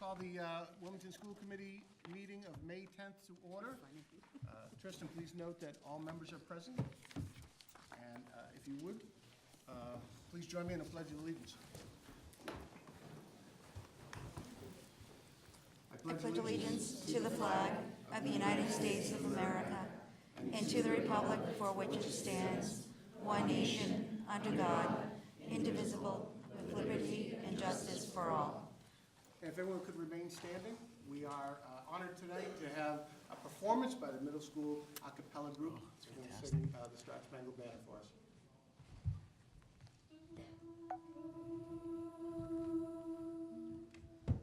call the Wilmington School Committee meeting of May 10th to order. Tristan, please note that all members are present. And if you would, please join me in a pledge of allegiance. I pledge allegiance to the flag of the United States of America and to the republic for which it stands, one nation, under God, indivisible, with liberty and justice for all. And if everyone could remain standing, we are honored tonight to have a performance by the middle school a cappella group. They're going to sing the Star Spangled Banner for us.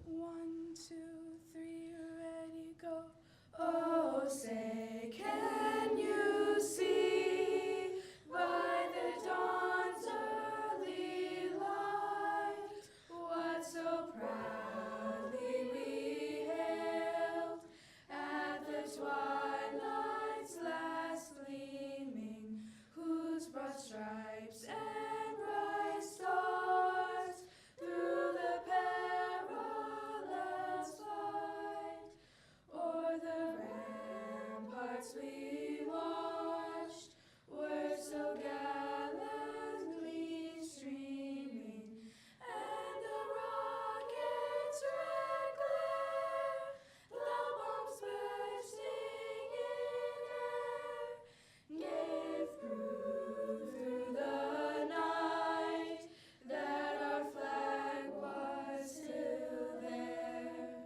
One, two, three, ready, go. Oh, say, can you see by the dawn's early light what so proudly we hailed at the twilight's last gleaming, whose broad stripes and bright stars through the perilous fight o'er the ramparts we watched were so gallantly streaming, and the rocket's red glare, the bombs bursting in air, gave proof through the night that our flag was still there.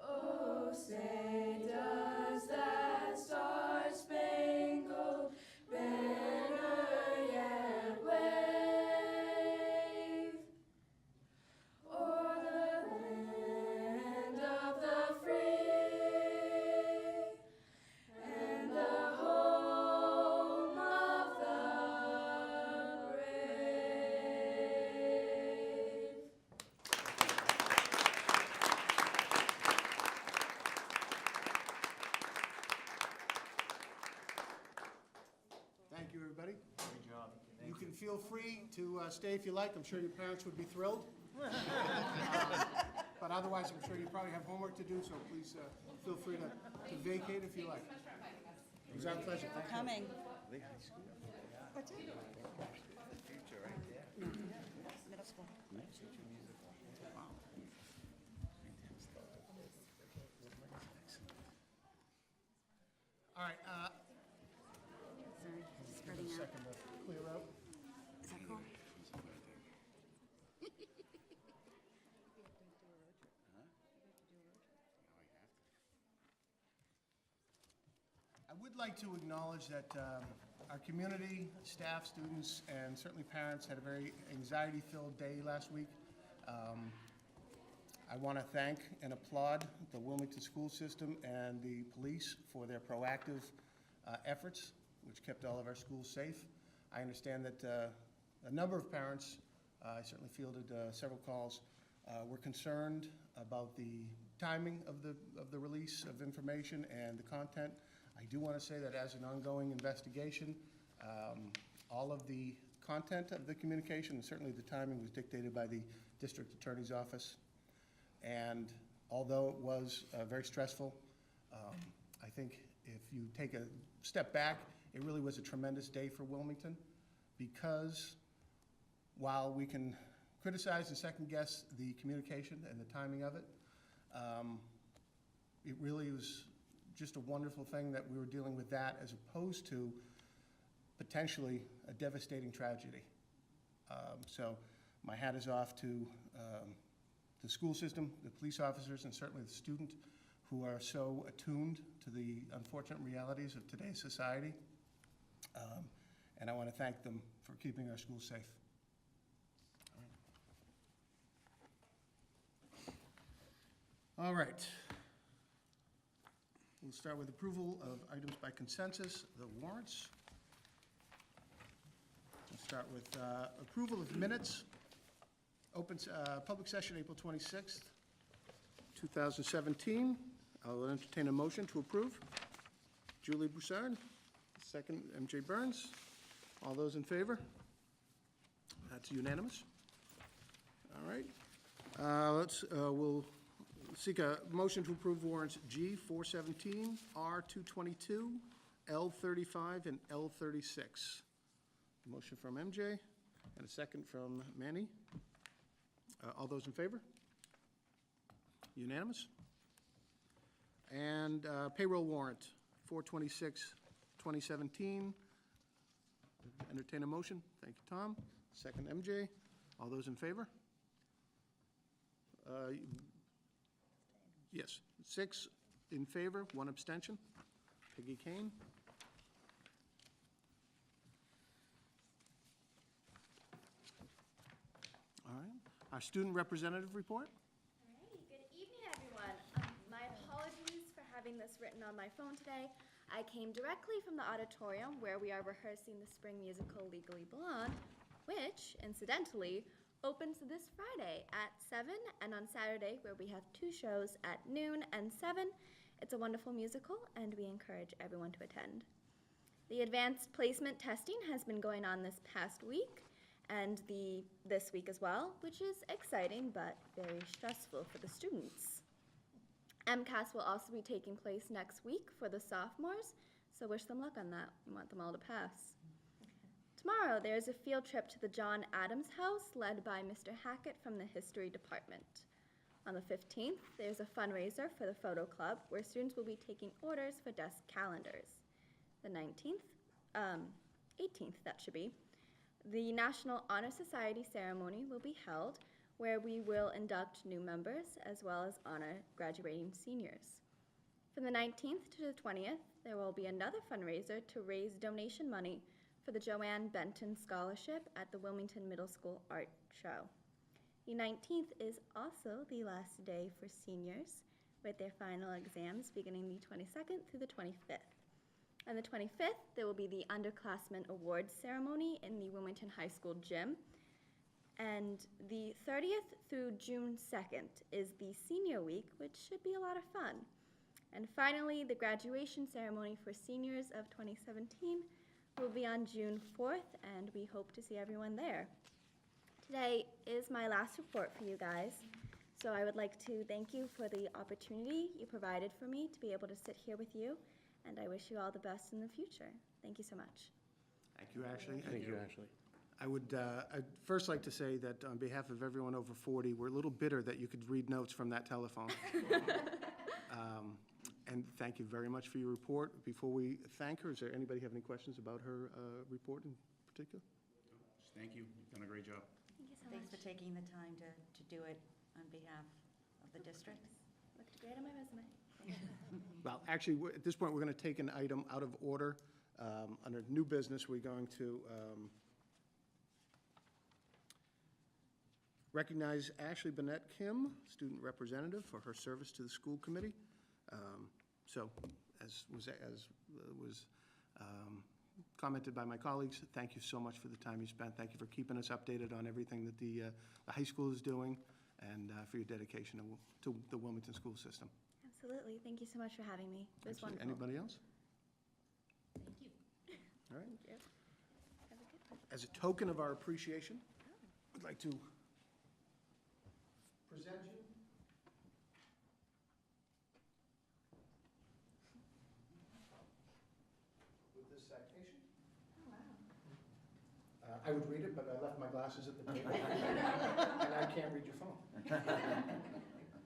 Oh, say, does that star-spangled banner yet wave o'er the land of the free and the home of the brave? Thank you, everybody. Great job. You can feel free to stay if you like. I'm sure your parents would be thrilled. But otherwise, I'm sure you probably have homework to do, so please feel free to vacate if you like. It was our pleasure. Thank you. Coming. Middle school. All right, Sorry, spreading a out. second to clear out. Is that cool? I would like to acknowledge that our community, staff, students, and certainly parents had a very anxiety-filled day last week. I want to thank and applaud the Wilmington school system and the police for their proactive efforts, which kept all of our schools safe. I understand that a number of parents, I certainly fielded several calls, were concerned about the timing of the release of information and the content. I do want to say that as an ongoing investigation, all of the content of the communication, and certainly the timing, was dictated by the district attorney's office. And although it was very stressful, I think if you take a step back, it really was a tremendous day for Wilmington, because while we can criticize and second guess the communication and the timing of it, it really was just a wonderful thing that we were dealing with that as opposed to potentially a devastating tragedy. So my hat is off to the school system, the police officers, and certainly the student who are so attuned to the unfortunate realities of today's society. And I want to thank them for keeping our schools safe. All right. We'll start with approval of items by consensus, the warrants. We'll start with approval of minutes. Public session, April 26th, 2017. I'll entertain a motion to approve. Julie Broussard, second, MJ Burns. All those in favor? That's unanimous. All right. We'll Seek a motion to approve warrants G 417, R 222, L 35, and L 36. Motion from MJ and a second from Manny. All those in favor? Unanimous? And payroll warrant 426, 2017. Entertain a motion. Thank you, Tom. Second, MJ. All those in favor? Yes, 6 in favor, 1 abstention. Peggy Kane. All right. Our student representative report. All right, good evening, everyone. My apologies for having this written on my phone today. I came directly from the auditorium where we are rehearsing the spring musical Legally Blonde, which, incidentally, opens this Friday at 7, and on Saturday, where we have 2 shows at noon and 7. It's a wonderful musical, and we encourage everyone to attend. The advanced placement testing has been going on this past week, and this week as well, which is exciting but very stressful for the students. MCAS will also be taking place next week for the sophomores, so wish them luck on that. We want them all to pass. Tomorrow, there's a field trip to the John Adams House led by Mr. Hackett from the History Department. On the 15th, there's a fundraiser for the Photo Club where students will be taking orders for desk calendars. The 18th, that should be, the National Honor Society ceremony will be held where we will induct new members as well as honor graduating seniors. From the 19th to the 20th, there will be another fundraiser to raise donation money for the Joanne Benton Scholarship at the Wilmington Middle School Art Show. The 19th is also the last day for seniors with their final exams beginning the 22nd through the 25th. On the 25th, there will be the Underclassmen Awards ceremony in the Wilmington High School gym. And the 30th through June 2nd is the Senior Week, which should be a lot of fun. And finally, the graduation ceremony for seniors of 2017 will be on June 4th, and we hope to see everyone there. Today is my last report for you guys, so I would like to thank you for the opportunity you provided for me to be able to sit here with you, and I wish you all the best in the future. Thank you so much. Thank you, Ashley. Thank you, Ashley. I'd first like to say that on behalf of everyone over 40, we're a little bitter that you could read notes from that telephone. And thank you very much for your report. Before we thank her, is there anybody have any questions about her report in particular? Just thank you. You've done a great job. Thank you so Thanks for much. taking the time to do it on behalf of the district. Looked great on my resume. Well, actually, at this point, we're going to take an item out of order. Under new business, we're going to recognize Ashley Bennett Kim, student representative, for her service to the school committee. So, as was commented by my colleagues, thank you so much for the time you spent. Thank you for keeping us updated on everything that the high school is doing, and for your dedication to the Wilmington school system. Absolutely. Thank you so much for having me. It was Absolutely. wonderful. Anybody else? Thank you. All right. Thank you. Have a good one. As a token of our appreciation, I'd like to present you with this citation. Oh, wow. I would read it, but I left my glasses at the table, and I can't read your phone.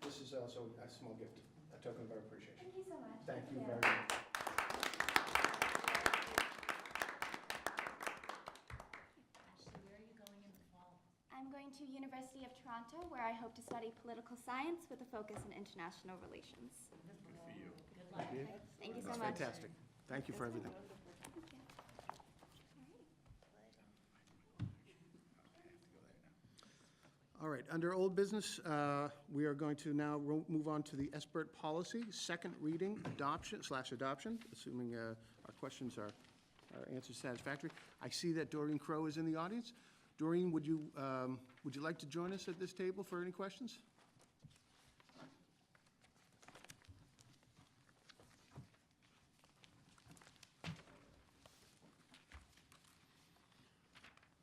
This is also a small gift, a token of our appreciation. Thank you so much. Thank you very much. Where are you going in the fall? I'm going to University of Toronto, where I hope to study political science with a focus in international relations. Good for you. Good luck. Thank you so That's much. fantastic. Thank you for everything. Thank you. All right, under old business, we are going to now move on to the SBIRT policy, second reading, adoption, assuming our questions are answered satisfactory. I see that Doreen Crow is in the audience. Doreen, would you like to join us at this table for any questions?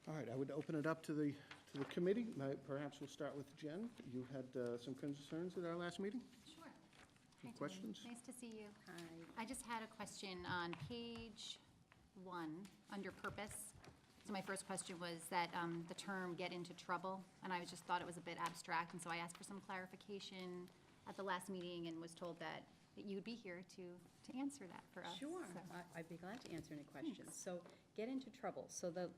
All right, I would open it up to the to the committee. Perhaps we'll start with Jen. You had some concerns at our last meeting? Sure. Some Hi, Tony. questions? Nice to see you. Hi. I just had a question on page 1, under purpose. So my first question was that the term "get into trouble," and I just thought it was a bit abstract, and so I asked for some clarification at the last meeting and was told that you'd be here to answer that for us. Sure, So- I'd be glad to answer any questions. So, get into trouble. So the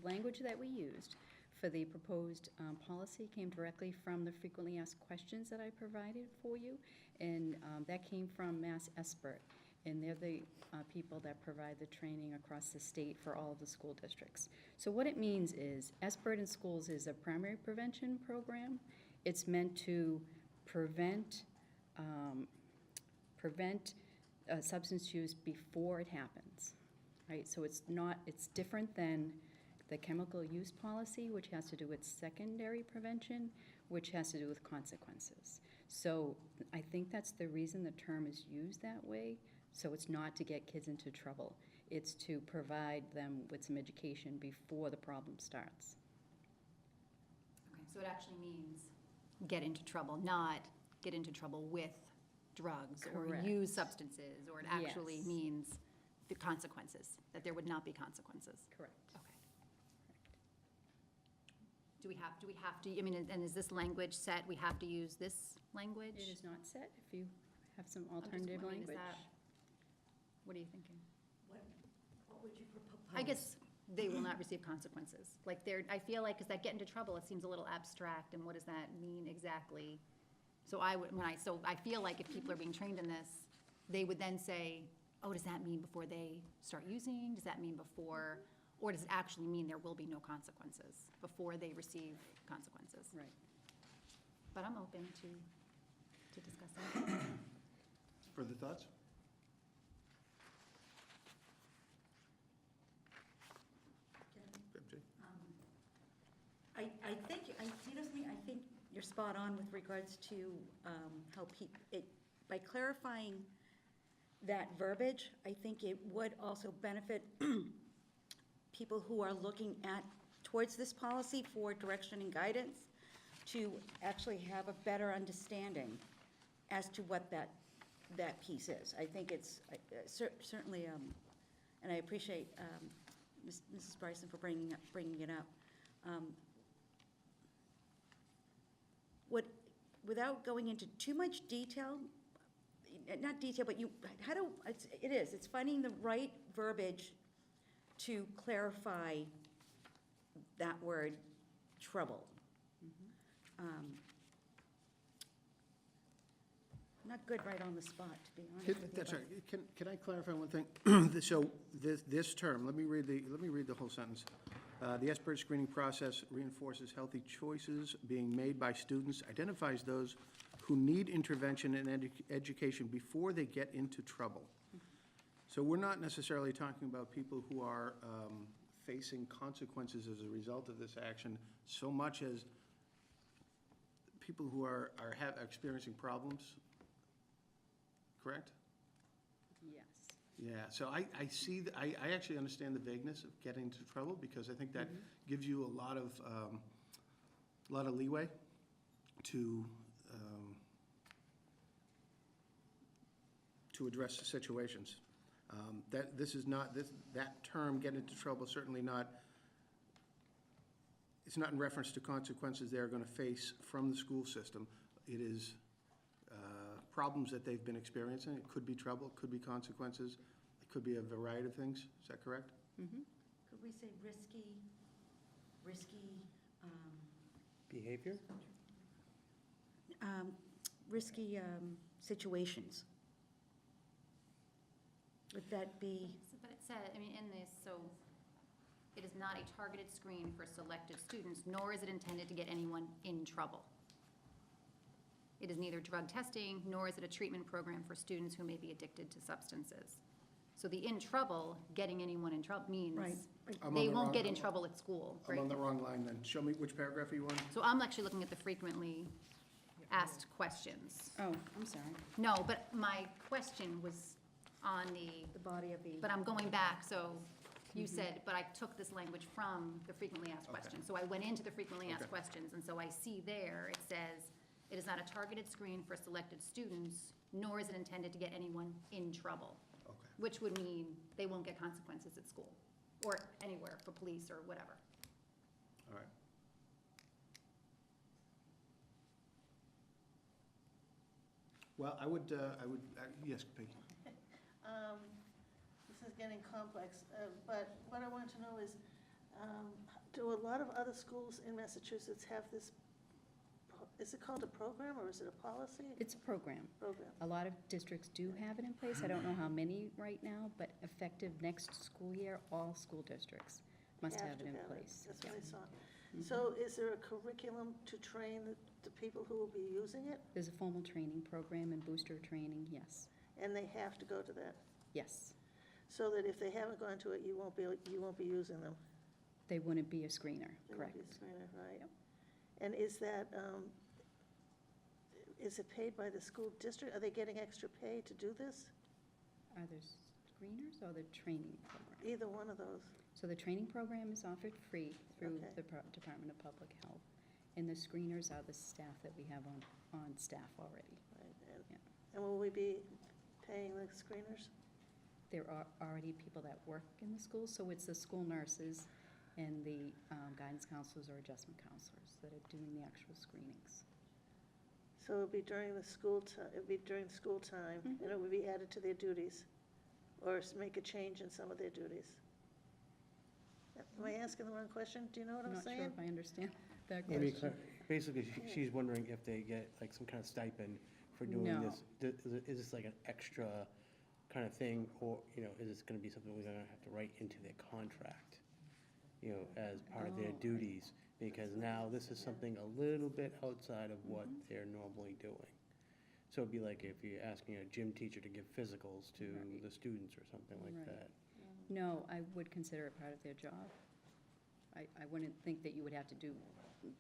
language that we used for the proposed policy came directly from the frequently asked questions that I provided for you, and that came from Mass Espert, and they're the people that provide the training across the state for all of the school districts. So what it means is, Espert in Schools is a primary prevention program. It's meant to prevent substance use before it happens, right? So it's different than the chemical use policy, which has to do with secondary prevention, which has to do with consequences. So I think that's the reason the term is used that way. So it's not to get kids into trouble. It's to provide them with some education before the problem starts. Okay, so it actually means get into trouble, not get into trouble with drugs or Correct. use substances, or it actually Yes. means the consequences, that there would not be consequences. Correct. Okay. Do we have to, I mean, and is this language set, we have to use this language? It is not set. If you have some I'm just alternative wondering, is language. that- What are you thinking? What would you propose? I guess they will not receive consequences. Like I feel like, because that get into trouble, it seems a little abstract, and what does that mean exactly? So I feel like if people are being trained in this, they would then say, oh, does that mean before they start using? Does that mean before, or does it actually mean there will be no consequences before they receive consequences? Right. But I'm open to discussing. Further thoughts? MJ? I think, you know something, I think you're spot on with regards to how by clarifying that verbiage, I think it would also benefit people who are looking towards this policy for direction and guidance to actually have a better understanding as to what that piece is. I think it's certainly, and I appreciate Mrs. Bryson for bringing it up. Without going into too much detail, not detail, but it's finding the right verbiage to clarify that word, trouble. Not good right on the spot, to be honest with you. That's but- right. Can I clarify one thing? So this term, let me read the whole sentence. The Espert screening process reinforces healthy choices being made by students, identifies those who need intervention and education before they get into trouble. So we're not necessarily talking about people who are facing consequences as a result of this action, so much as people who are experiencing problems, correct? Yes. Yeah, so I see, I actually understand the vagueness of getting into trouble, because I think that gives you a lot of leeway to address the situations. That term, get into trouble, certainly not, it's not in reference to consequences they're going to face from the school system. It is problems that they've been experiencing. It could be trouble, it could be consequences, it could be a variety of things. Is that correct? Mm-hmm. Could we say risky, Behavior? risky situations? Would that be, But it said, I mean, in this, so it is not a targeted screen for selected students, nor is it intended to get anyone in trouble. It is neither drug testing, nor is it a treatment program for students who may be addicted to substances. So the in trouble, getting anyone in trouble means right? I'm on they the won't wrong- get in trouble at school, I'm right? on the wrong line then. Show me which paragraph are you on? So I'm actually looking at the frequently asked questions. Oh, I'm sorry. No, but my question was on The body of the. but I'm going back, so You said, but I took this language from the frequently asked Okay. questions. So I went into the frequently asked Okay. questions, and so I see there, it says, it is not a targeted screen for selected students, nor is it intended to get anyone in trouble. Okay. Which would mean they won't get consequences at school, or anywhere for police or whatever. All right. Well, I would, yes, Peggy. This is getting complex, but what I want to know is, do a lot of other schools in Massachusetts have this, is it called a program or is it a policy? It's a program. Program. A lot of districts do have it in place. I don't know how many right now, but effective next school year, all school districts must have it in place. That's Yeah. what I saw. So is there a curriculum to train the people who will be using it? There's a formal training program and booster training, yes. And they have to go to that? Yes. So that if they haven't gone to it, you won't be using them? They wouldn't be a screener, They won't correct? be a screener, right? Yep. And is that, is it paid by the school district? Are they getting extra pay to do this? Are there screeners or the training program? Either one of those? So the training program is offered free through Okay. the Department of Public Health. And the screeners are the staff that we have on staff already. Right, Yeah. and will we be paying the screeners? There are already people that work in the schools, so it's the school nurses and the guidance counselors or adjustment counselors that are doing the actual screenings. So it'll be during the school time, and it will be added to their duties, or make a change in some of their duties? Am I asking the wrong question? Do you know what I'm I'm not sure saying? if I understand that Maybe, question. basically, she's wondering if they get like some kind of stipend for doing No. this. Is this like an extra kind of thing, or, you know, is this gonna be something we're gonna have to write into their contract, you know, as part of their Oh, I- duties? Because now this is something a little bit outside of what they're normally doing. So it'd be like if you're asking a gym teacher to give physicals to Right. the students or something like Right. that. No, I would consider it part of their job. I wouldn't think that you would have to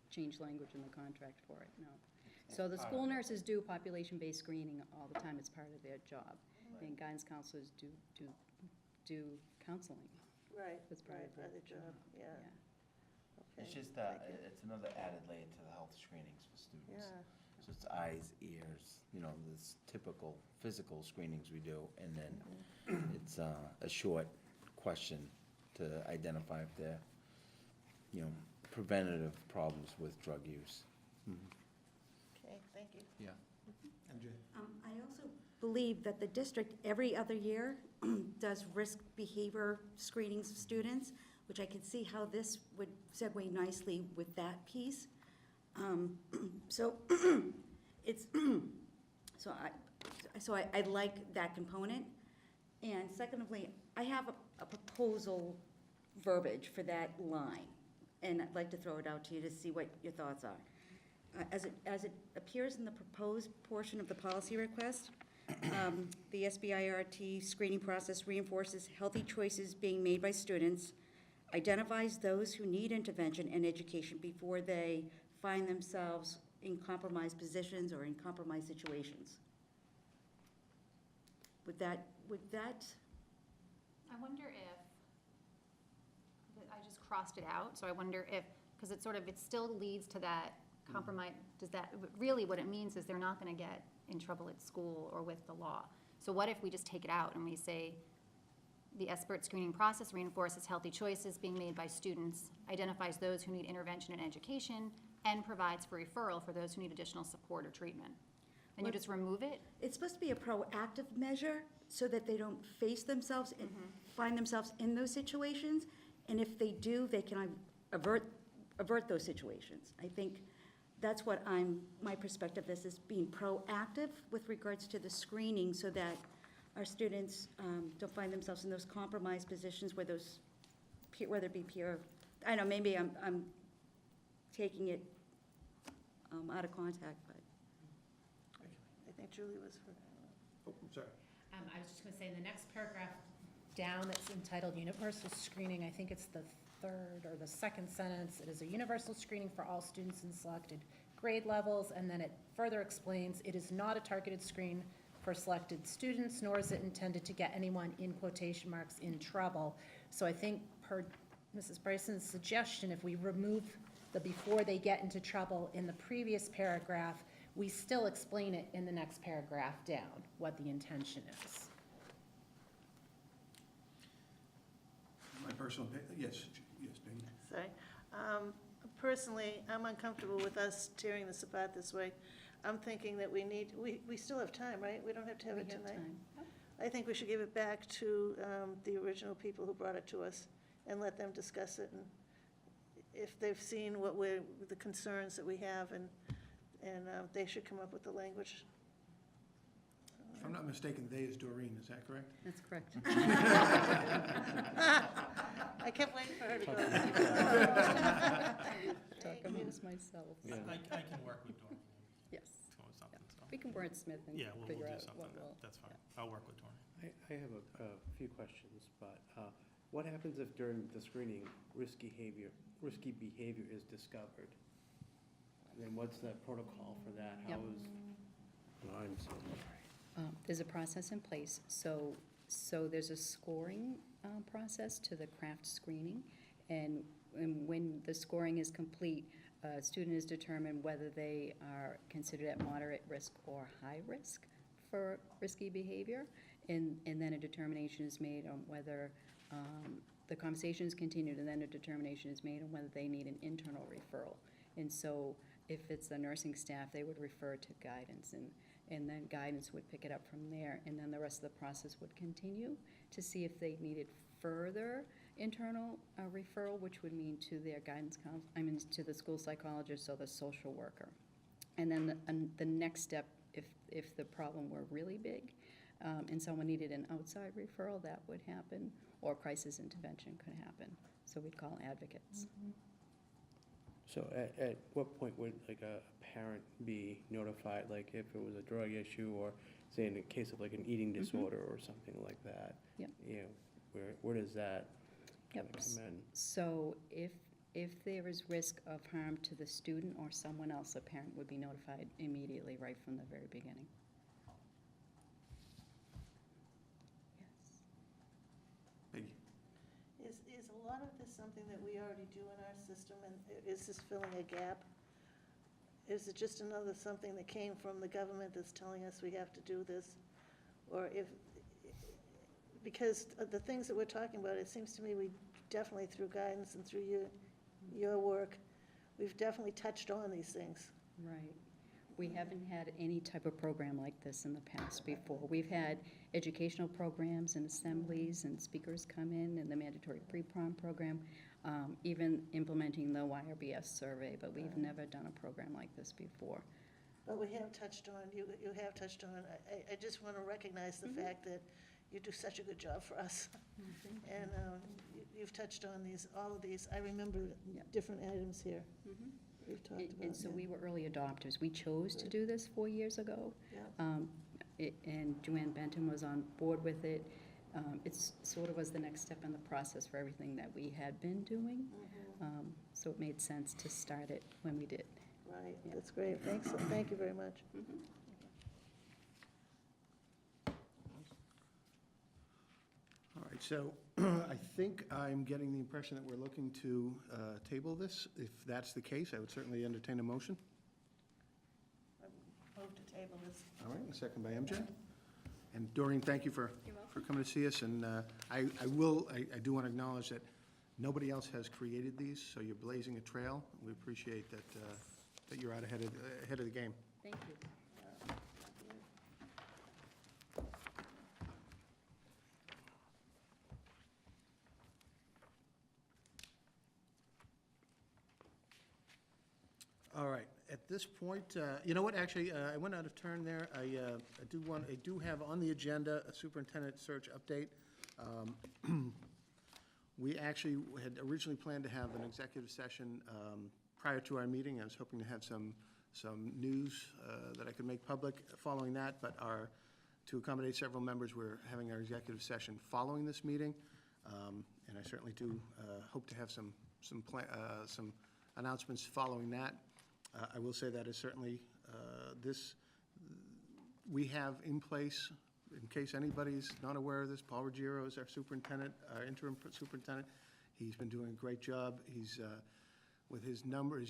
change language in the contract for it, no. So the school nurses do population-based screening all the time, it's part of their job. And guidance counselors do counseling, Right, That's part right, of by their the job, yeah. yeah. Okay, It's just, thank you. it's another added layer to the health screenings for students. Yeah, So it's eyes, ears, you know, this typical physical screenings we do, and then it's a short question to identify if they're, you know, preventative problems with drug use. okay, thank you. Yeah. MJ? I also believe that the district, every other year, does risk behavior screenings of students, which I could see how this would segue nicely with that piece. So it's, so I like that component. And secondly, I have a proposal verbiage for that line, and I'd like to throw it out to you to see what your thoughts are. As it appears in the proposed portion of the policy request, the SBIRT screening process reinforces healthy choices being made by students, identifies those who need intervention and education before they find themselves in compromised positions or in compromised situations. Would that, I wonder if, I just crossed it out, so I wonder if, because it sort of, it still leads to that compromise, does that, really what it means is they're not gonna get in trouble at school or with the law. So what if we just take it out and we say, the SBIRT screening process reinforces healthy choices being made by students, identifies those who need intervention and education, and provides for referral for those who need additional support or treatment? And you just remove it? it's supposed to be a proactive measure so that they don't face themselves and find themselves in those situations. And if they do, they can avert those situations. I think that's what my perspective of this is being proactive with regards to the screening so that our students don't find themselves in those compromised positions where those, whether it be peer, I don't know, maybe I'm taking it out of contact, but. I think Julie was for, Oh, I'm sorry. I was just gonna say, in the next paragraph down that's entitled Universal Screening, I think it's the third or the second sentence, it is a universal screening for all students in selected grade levels, and then it further explains, it is not a targeted screen for selected students, nor is it intended to get anyone, in quotation marks, in trouble. So I think per Mrs. Bryson's suggestion, if we remove the before they get into trouble in the previous paragraph, we still explain it in the next paragraph down, what the intention is. My personal, yes, Peggy. Sorry. Personally, I'm uncomfortable with us tearing this apart this way. I'm thinking that we still have time, right? We don't have to have We it have tonight. time. I think we should give it back to the original people who brought it to us and let them discuss it. And if they've seen the concerns that we have, and they should come up with the language. If I'm not mistaken, they is Doreen, is that correct? That's correct. I kept waiting for her to go. Talk amongst myself. Yeah. I can work with Dawn Yes. on something, so. We can wordsmith and Yeah, we'll figure do out something, what will. that's fine. I'll work with Dawn. I have a few questions, but what happens if during the screening, risky behavior is discovered? And then what's the protocol for that? How Yep. is, well, I'm so sorry. There's a process in place, so there's a scoring process to the craft screening, and when the scoring is complete, a student is determined whether they are considered at moderate risk or high risk for risky behavior, and then a determination is made on whether the conversation is continued, and then a determination is made on whether they need an internal referral. And so if it's the nursing staff, they would refer to guidance, and then guidance would pick it up from there, and then the rest of the process would continue to see if they needed further internal referral, which would mean to their guidance to the school psychologist or the social worker. And then the next step, if the problem were really big, and someone needed an outside referral, that would happen, or crisis intervention could happen. So we'd call advocates. So at what point would like a parent be notified, like if it was a drug issue, or say in a case of like an eating disorder or something like that? Yep. You know, where does that kind Yep. of come in? So if there is risk of harm to the student or someone else, a parent would be notified immediately, right from the very beginning. Yes. Peggy? Is a lot of this something that we already do in our system, and is this filling a gap? Is it just another something that came from the government that's telling us we have to do this? Or because of the things that we're talking about, it seems to me we definitely, through guidance and through your work, we've definitely touched on these things. Right. We haven't had any type of program like this in the past before. We've had educational programs and assemblies and speakers come in, and the mandatory pre-prom program, even implementing the YRBS survey, but we've never done a program like this before. But we have touched on, you have touched on, I just want to recognize the fact that you do such a good job for us. And you've touched on all of these. I remember Yep. different items here we've talked about. And so yeah. we were early adopters. We chose to do this 4 years ago. Yeah. And Joanne Benton was on board with it. It's sort of was the next step in the process for everything that we had been doing. So it made sense to start it when we did. Right, Yeah. that's great. Thanks, thank you very much. All right, so I think I'm getting the impression that we're looking to table this. If that's the case, I would certainly entertain a motion. Move to table this. All right, a second by MJ. And Doreen, thank you for coming to see us, and I do want to acknowledge that nobody else has created these, so you're blazing a trail. We appreciate that, that you're out ahead of the game. Thank you. All right, at this point, you know what, actually, I went out of turn there. I do have on the agenda a superintendent search update. We actually had originally planned to have an executive session prior to our meeting. I was hoping to have some news that I could make public following that, but to accommodate several members, we're having our executive session following this meeting. And I certainly do hope to have some announcements following that. I will say that is certainly we have in place, in case anybody's not aware of this, Paul Ruggiero is our superintendent, our interim superintendent. He's been doing a great job. He's, with his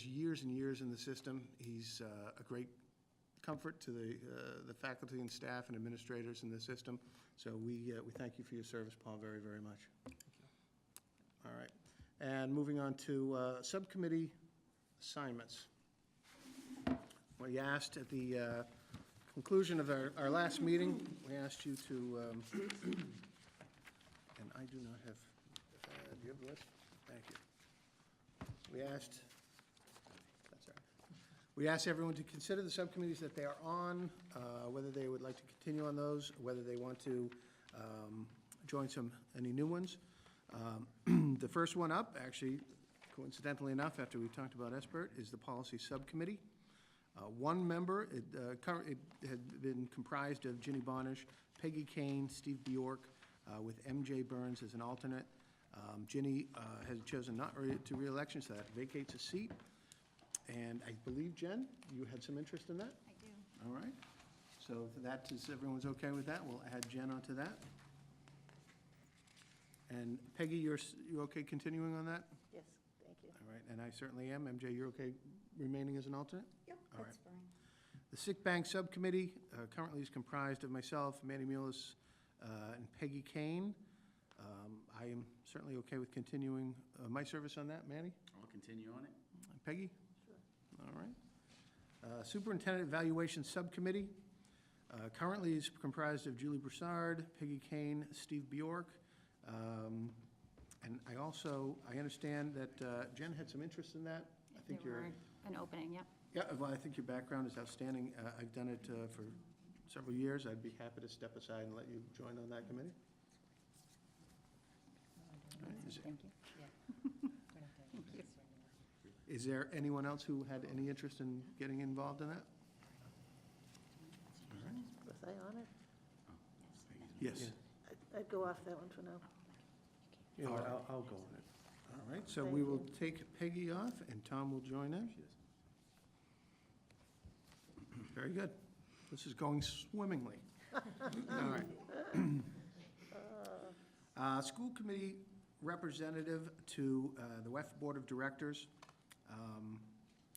years and years in the system, he's a great comfort to the faculty and staff and administrators in the system. So we thank you for your service, Paul, very, very much. All right. And moving on to subcommittee assignments. We asked at the conclusion of our last meeting, we asked you to, and I do not have, do you have the list? Thank you. We asked, that's all right. We asked everyone to consider the subcommittees that they are on, whether they would like to continue on those, whether they want to join any new ones. The first one up, actually, coincidentally enough, after we talked about SBIRT, is the policy subcommittee. One member, it had been comprised of Ginny Bonish, Peggy Kane, Steve Bjork, with MJ Burns as an alternate. Ginny has chosen not to re-election, so that vacates a seat. And I believe, Jen, you had some interest in that? I do. All right. So if that is, everyone's okay with that, we'll add Jen onto that. And Peggy, you're okay continuing on that? Yes, thank you. All right, and I certainly am. MJ, you're okay remaining as an alternate? Yep, All that's fine. The Sick Bank Subcommittee currently is comprised of myself, Manny Mullis, and Peggy Kane. I am certainly okay with continuing my service on that. Manny? I'll continue on it. Peggy? Sure. All right. Superintendent Evaluation Subcommittee currently is comprised of Julie Broussard, Peggy Kane, Steve Bjork. And I understand that Jen had some interest in that. I think There were an opening, yep. Yeah, well, I think your background is outstanding. I've done it for several years. I'd be happy to step aside and let you join on that committee. All right, Thank you. Is there anyone else who had any interest in getting involved in that? Was I on it? Yes. I'd go off that one for now. Yeah, I'll go on it. All right, so we will take Peggy off, and Tom will join in. Very good. This is going swimmingly. All right. School committee representative to the WEF Board of Directors.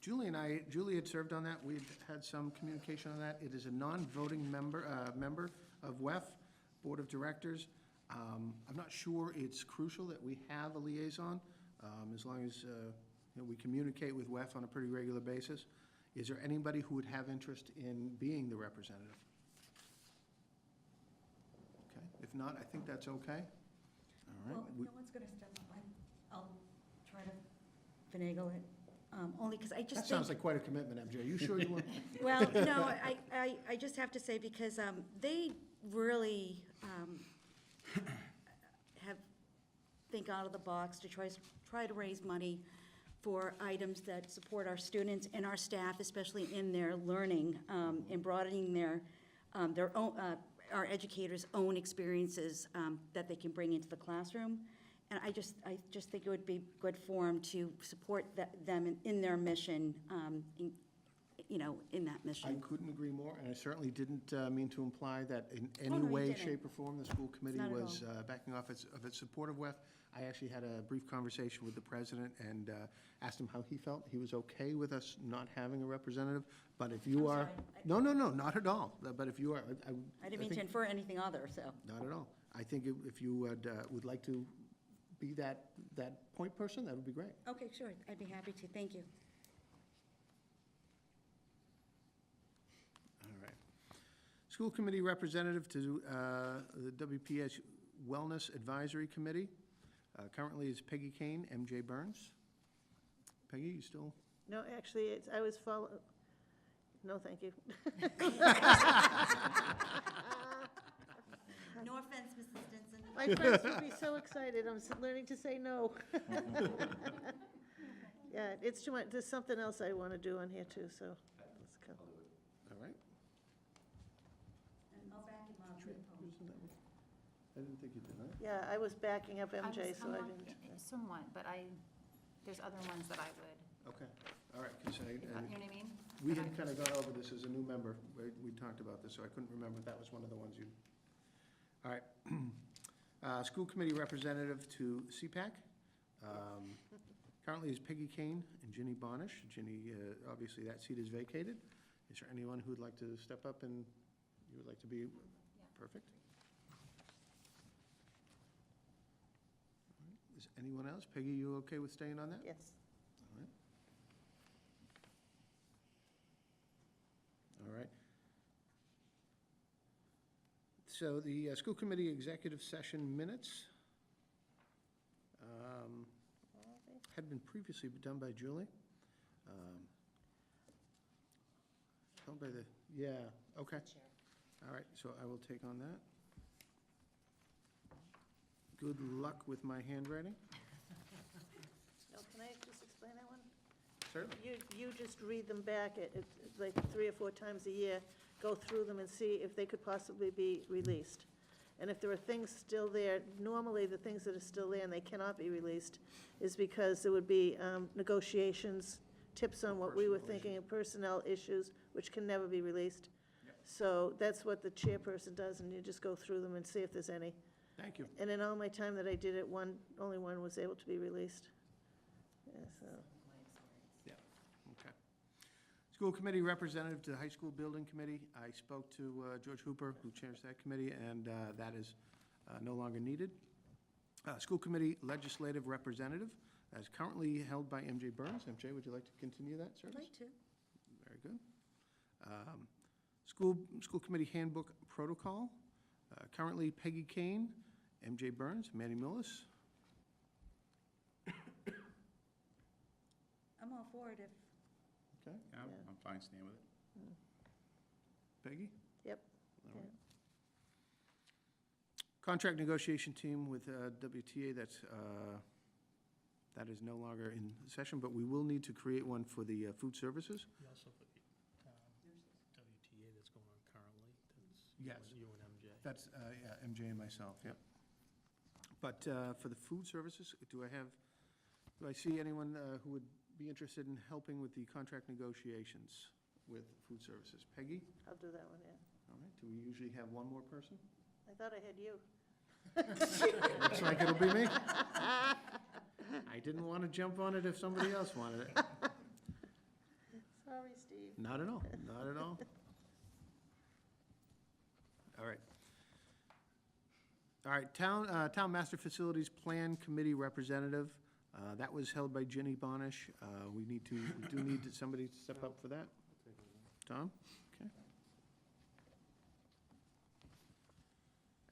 Julie had served on that. We've had some communication on that. It is a non-voting member of WEF Board of Directors. I'm not sure it's crucial that we have a liaison, as long as we communicate with WEF on a pretty regular basis. Is there anybody who would have interest in being the representative? Okay, if not, I think that's okay. All right. Well, no one's going to step up. I'll try to finagle it, only because I just think... That sounds like quite a commitment, MJ. You sure you want? Well, no, I just have to say, because they really think out of the box to try to raise money for items that support our students and our staff, especially in their learning, and broadening their own, our educators' own experiences that they can bring into the classroom. And I just think it would be good for them to support them in their mission, in that I mission. couldn't agree more, and I certainly didn't mean to imply that in any no, you way, didn't. shape, or form, the school committee Not at was backing off of its support of WEF. I actually had a brief conversation with the president and asked him how he felt. He was okay with us not having a representative, but if you I'm are... sorry. No, not at all. But if you are... I didn't mean to think- infer anything other, so. Not at all. I think if you would like to be that point person, that would be great. Okay, sure, I'd be happy to, thank you. All right. School committee representative to the WPS Wellness Advisory Committee. Currently is Peggy Kane, MJ Burns. Peggy, you still? No, actually, I was no, thank you. No offense, Mrs. Stinson. My friends would be so excited. I'm learning to say no. Yeah, it's too much. There's something else I want to do on here too, so let's go. All right. And I'll back him up. I didn't think you did, right? Yeah, I was backing up MJ, so I didn't. Somewhat, but there's other ones that I would, Okay, all right, because you know what I mean? we had kind of gone over this as a new member. We talked about this, so I couldn't remember if that was one of the ones you... All right. School committee representative to CPAC. Currently is Peggy Kane and Ginny Bonish. Ginny, obviously, that seat is vacated. Is there anyone who'd like to step up and you would like to be? Perfect. All right. Is anyone else? Peggy, you okay with staying on that? Yes. All right. All right. So the school committee executive session minutes had been previously done by Julie. Held by the, yeah, okay. All right, so I will take on that. Good luck with my handwriting. No, can I just explain that one? Certainly. You just read them back, it's like 3 or 4 times a year, go through them and see if they could possibly be released. And if there are things still there, normally the things that are still there and they cannot be released is because there would be negotiations, tips on what we were thinking, and personnel issues, which can never be released. So that's what the chairperson does, and you just go through them and see if there's any. Thank you. And in all my time that I did it, only one was able to be released. Yeah, so. Yeah, okay. School committee representative to the high school building committee. I spoke to George Hooper, who chairs that committee, and that is no longer needed. School committee legislative representative is currently held by MJ Burns. MJ, would you like to continue that service? I'd like to. Very good. School committee handbook protocol, currently Peggy Kane, MJ Burns, Manny Millis. I'm all for it if, Okay, Yeah, I'm fine staying with it. Peggy? Yep. All right. Contract negotiation team with WTA, that is no longer in session, but we will need to create one for the food services. You also put WTA that's going on currently, that's Yes. you and MJ. That's, yeah, MJ and myself, yep. But for the food services, do I see anyone who would be interested in helping with the contract negotiations with food services? Peggy? I'll do that one, yeah. All right, do we usually have one more person? I thought I had you. Looks like it'll be me. I didn't want to jump on it if somebody else wanted it. Sorry, Steve. Not at all, not at all. All right. All right, Town Master Facilities Plan Committee Representative, that was held by Ginny Bonish. We do need somebody to step up for that. Tom? Okay.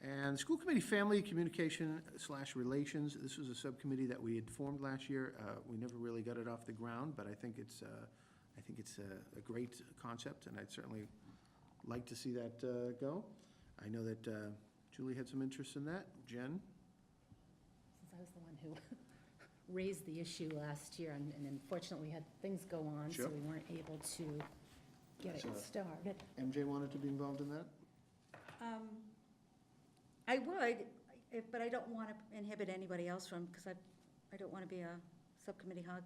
And School Committee Family Communication / Relations, this was a subcommittee that we had formed last year. We never really got it off the ground, but I think it's a great concept, and I'd certainly like to see that go. I know that Julie had some interest in that. Jen? Since I was the one who raised the issue last year, and unfortunately we had things go on, so Sure. we weren't able to get it So- started. MJ wanted to be involved in that? I would, but I don't want to inhibit anybody else from, because I don't want to be a subcommittee hog.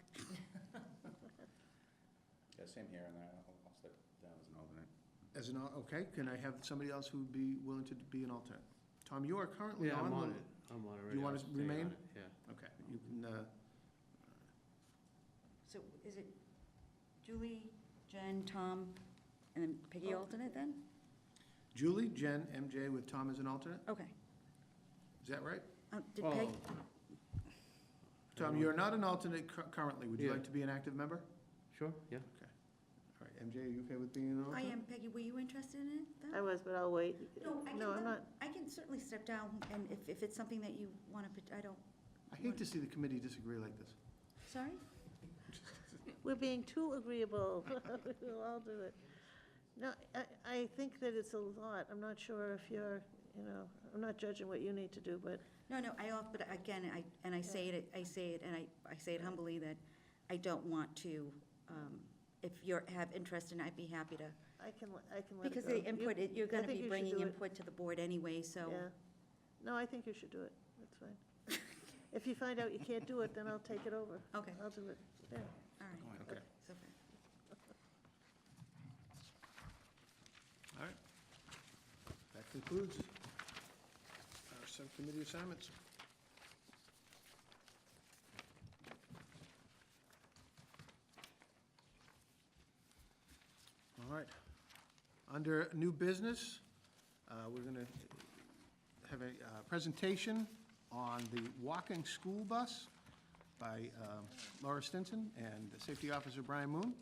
Yeah, same here, and I'll step down as an alternate. Okay, can I have somebody else who'd be willing to be an alternate? Tom, you are currently Yeah, on. I'm on the- it. I'm on it Do already. you want I'll to stay on remain? it, Yeah. Okay, you can, So is it Julie, Jen, Tom, and then Peggy alternate then? Julie, Jen, MJ with Tom as an alternate? Okay. Is that right? Did Peg, Tom, you're not an alternate currently. Would you Yeah. like to be an active member? Sure, yeah. All right, MJ, are you okay with being an I alternate? am. Peggy, were you interested in it I though? was, but I'll wait. No, I'm not. I can certainly step down, and if it's something that you want to, I don't, I hate to see the committee disagree like this. sorry? We're being too agreeable. We'll all do it. No, I think that it's a lot. I'm not sure if you're, I'm not judging what you need to do, but No, but again, I say it, and I say it humbly that I don't want to, if you have interest in it, I'd be happy to. I can let it go. Because the input, you're I gonna think be you should bringing do it. input to the board anyway, so. Yeah. No, I think you should do it. That's fine. If you find out you can't do it, then I'll take it over. Okay, I'll do it. Yeah. all right. Okay. It's okay. All right. That concludes our subcommittee assignments. Under new business, we're going to have a presentation on the walking school bus by Laura Stinson and Safety Officer Brian Moon.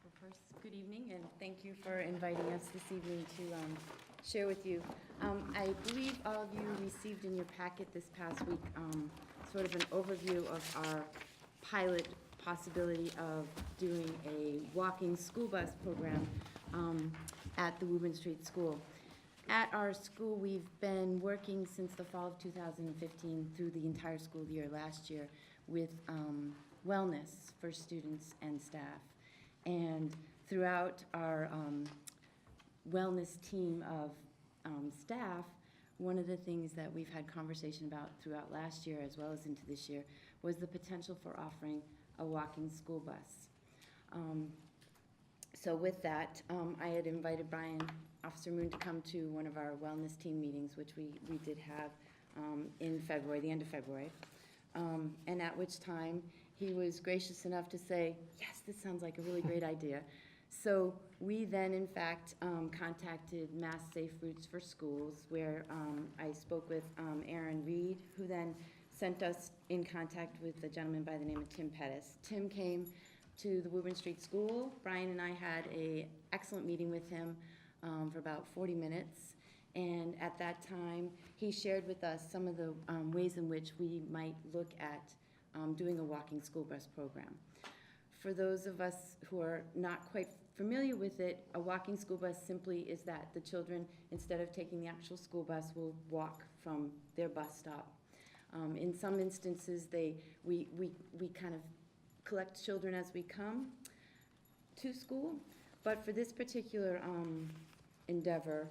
Well, first, good evening, and thank you for inviting us this evening to share with you. I believe all of you received in your packet this past week sort of an overview of our pilot possibility of doing a walking school bus program at the Woburn Street School. At our school, we've been working since the fall of 2015 through the entire school year last year with wellness for students and staff. And throughout our wellness team of staff, one of the things that we've had conversation about throughout last year as well as into this year was the potential for offering a walking school bus. So with that, I had invited Officer Moon to come to one of our wellness team meetings, which we did have in February, the end of February, and at which time he was gracious enough to say, yes, this sounds like a really great idea. So we then, in fact, contacted Mass Safe Routes for Schools, where I spoke with Aaron Reed, who then sent us in contact with a gentleman by the name of Tim Pettis. Tim came to the Woburn Street School. Brian and I had an excellent meeting with him for about 40 minutes. And at that time, he shared with us some of the ways in which we might look at doing a walking school bus program. For those of us who are not quite familiar with it, a walking school bus simply is that the children, instead of taking the actual school bus, will walk from their bus stop. In some instances, we kind of collect children as we come to school, but for this particular endeavor,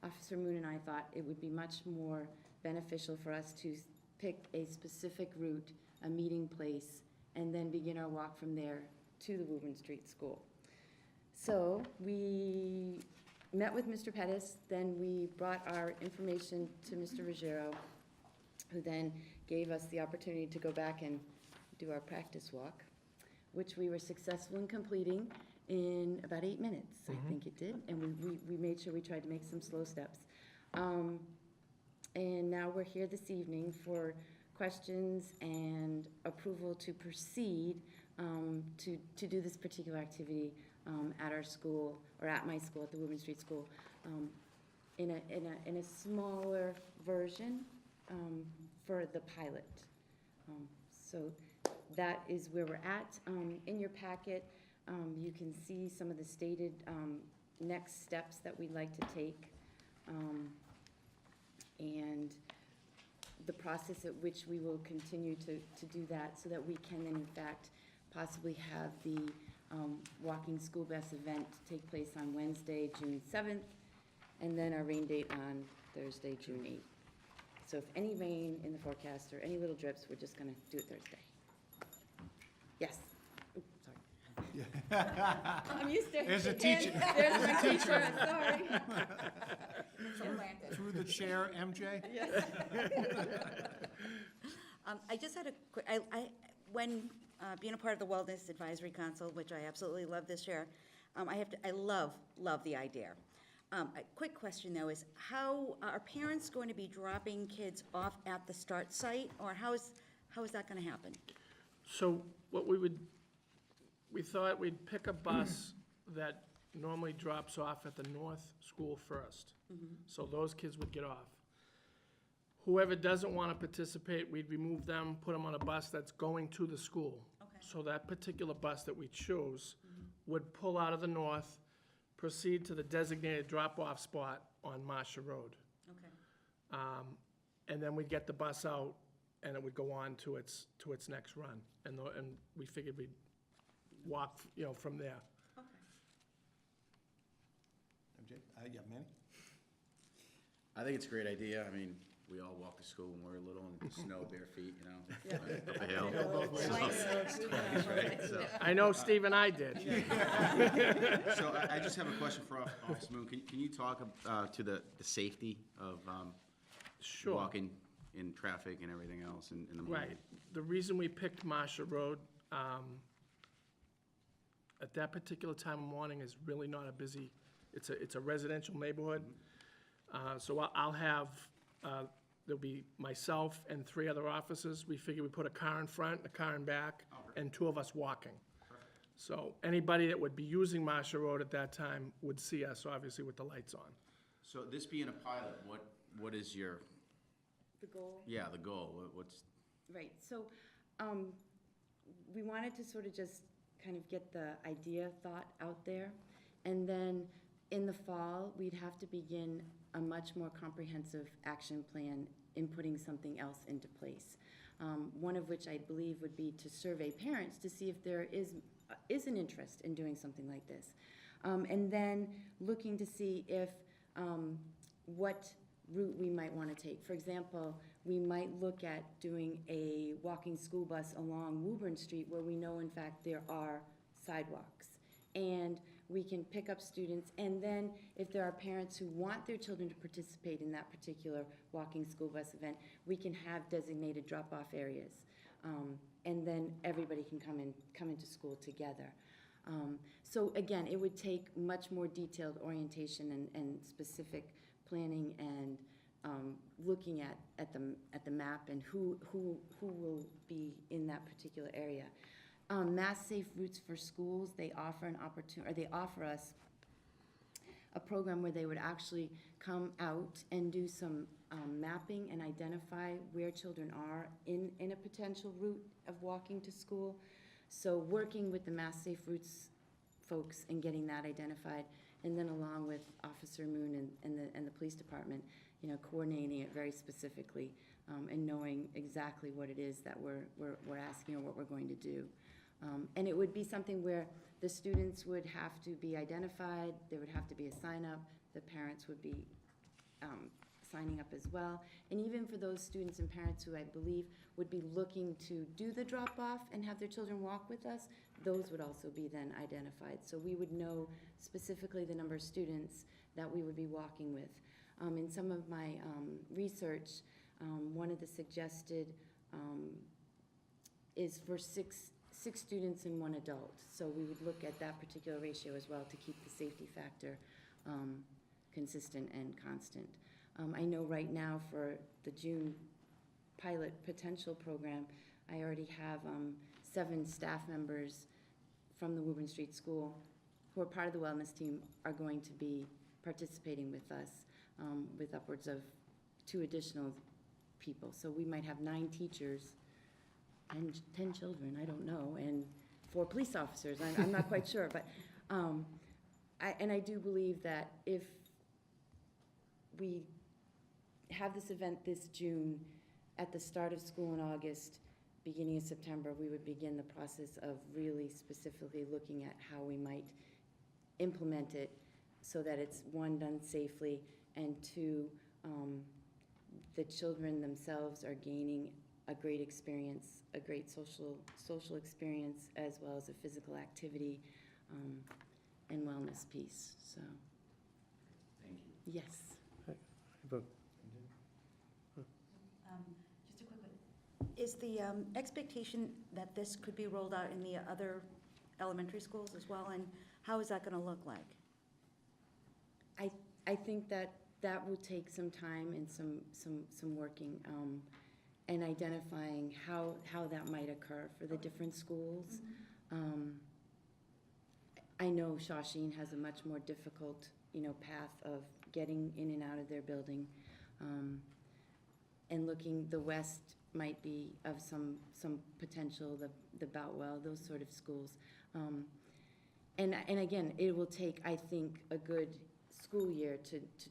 Officer Moon and I thought it would be much more beneficial for us to pick a specific route, a meeting place, and then begin our walk from there to the Woburn Street School. So we met with Mr. Pettis, then we brought our information to Mr. Ruggiero, who then gave us the opportunity to go back and do our practice walk, which we were successful in completing in about 8 minutes, I think it did, and we made sure we tried to make some slow steps. And now we're here this evening for questions and approval to proceed to do this particular activity at our school, or at my school, at the Woburn Street School, in a smaller version for the pilot. So that is where we're at. In your packet, you can see some of the stated next steps that we'd like to take, and the process at which we will continue to do that, so that we can then, in fact, possibly have the walking school bus event take place on Wednesday, June 7th, and then our rain date on Thursday, June 8th. So if any rain in the forecast or any little drips, we're just gonna do it Thursday. Yes. Oops, sorry. I'm used to it. There's a teacher. There's my teacher, sorry. Through the chair, MJ? I just had a quick, when being a part of the Wellness Advisory Council, which I absolutely love this year, I love the idea. A quick question, though, is how are parents going to be dropping kids off at the start site, or how is that going to happen? So what we thought we'd pick a bus that normally drops off at the North School first. So those kids would get off. Whoever doesn't want to participate, we'd remove them, put them on a bus that's going to the school. Okay. So that particular bus that we chose would pull out of the north, proceed to the designated drop-off spot on Marcia Road. Okay. And then we'd get the bus out, and it would go on to its next run. And we figured we'd walk, from there. Okay. MJ? Yeah, Manny? I think it's a great idea. I mean, we all walked to school when we were little in the snow, bare feet, you know, up a hill. Right, so- I know Steve and I did. So I just have a question for Officer Moon. Can you talk to the safety of Sure. walking in traffic and everything else in the morning? Right. The reason we picked Marshall Road, at that particular time of morning is really not a busy, it's a residential neighborhood. So I'll have, there'll be myself and 3 other officers. We figure we put a car in front, a car in back, and 2 of us walking. So anybody that would be using Marshall Road at that time would see us, obviously, with the lights on. So this being a pilot, what is your, The goal? yeah, the goal? What's, Right, so, we wanted to sort of just kind of get the idea thought out there. And then in the fall, we'd have to begin a much more comprehensive action plan in putting something else into place. One of which I believe would be to survey parents to see if there is an interest in doing something like this. And then looking to see if, what route we might want to take. For example, we might look at doing a walking school bus along Woburn Street where we know in fact there are sidewalks. And we can pick up students, and then if there are parents who want their children to participate in that particular walking school bus event, we can have designated drop-off areas. And then everybody can come into school together. So again, it would take much more detailed orientation and specific planning and looking at the map and who will be in that particular area. Mass Safe Routes for Schools, they offer an opportunity, or they offer us a program where they would actually come out and do some mapping and identify where children are in a potential route of walking to school. So working with the Mass Safe Routes folks and getting that identified, and then along with Officer Moon and the police department, you know, coordinating it very specifically and knowing exactly what it is that we're asking or what we're going to do. And it would be something where the students would have to be identified, there would have to be a sign-up, the parents would be signing up as well. And even for those students and parents who I believe would be looking to do the drop-off and have their children walk with us, those would also be then identified. So we would know specifically the number of students that we would be walking with. In some of my research, one of the suggested is for six students and 1 adult. So we would look at that particular ratio as well to keep the safety factor consistent and constant. I know right now for the June pilot potential program, I already have 7 staff members from the Woburn Street School who are part of the wellness team are going to be participating with us with upwards of 2 additional people. So we might have 9 teachers and 10 children, I don't know, and 4 police officers, I'm not quite sure, but, I do believe that if we have this event this June, at the start of school in August, beginning of September, we would begin the process of really specifically looking at how we might implement it so that it's, 1, done safely, and 2, the children themselves are gaining a great experience, a great social experience, as well as a physical activity and wellness piece, so. thank you. Yes. Just a quick one. Is the expectation that this could be rolled out in the other elementary schools as well, and how is that going to look like? I think that will take some time and some working and identifying how that might occur for the different schools. I know Shawshene has a much more difficult, path of getting in and out of their building. And looking, the West might be of some potential, the Boutwell, those sort of schools. And again, it will take, I think, a good school year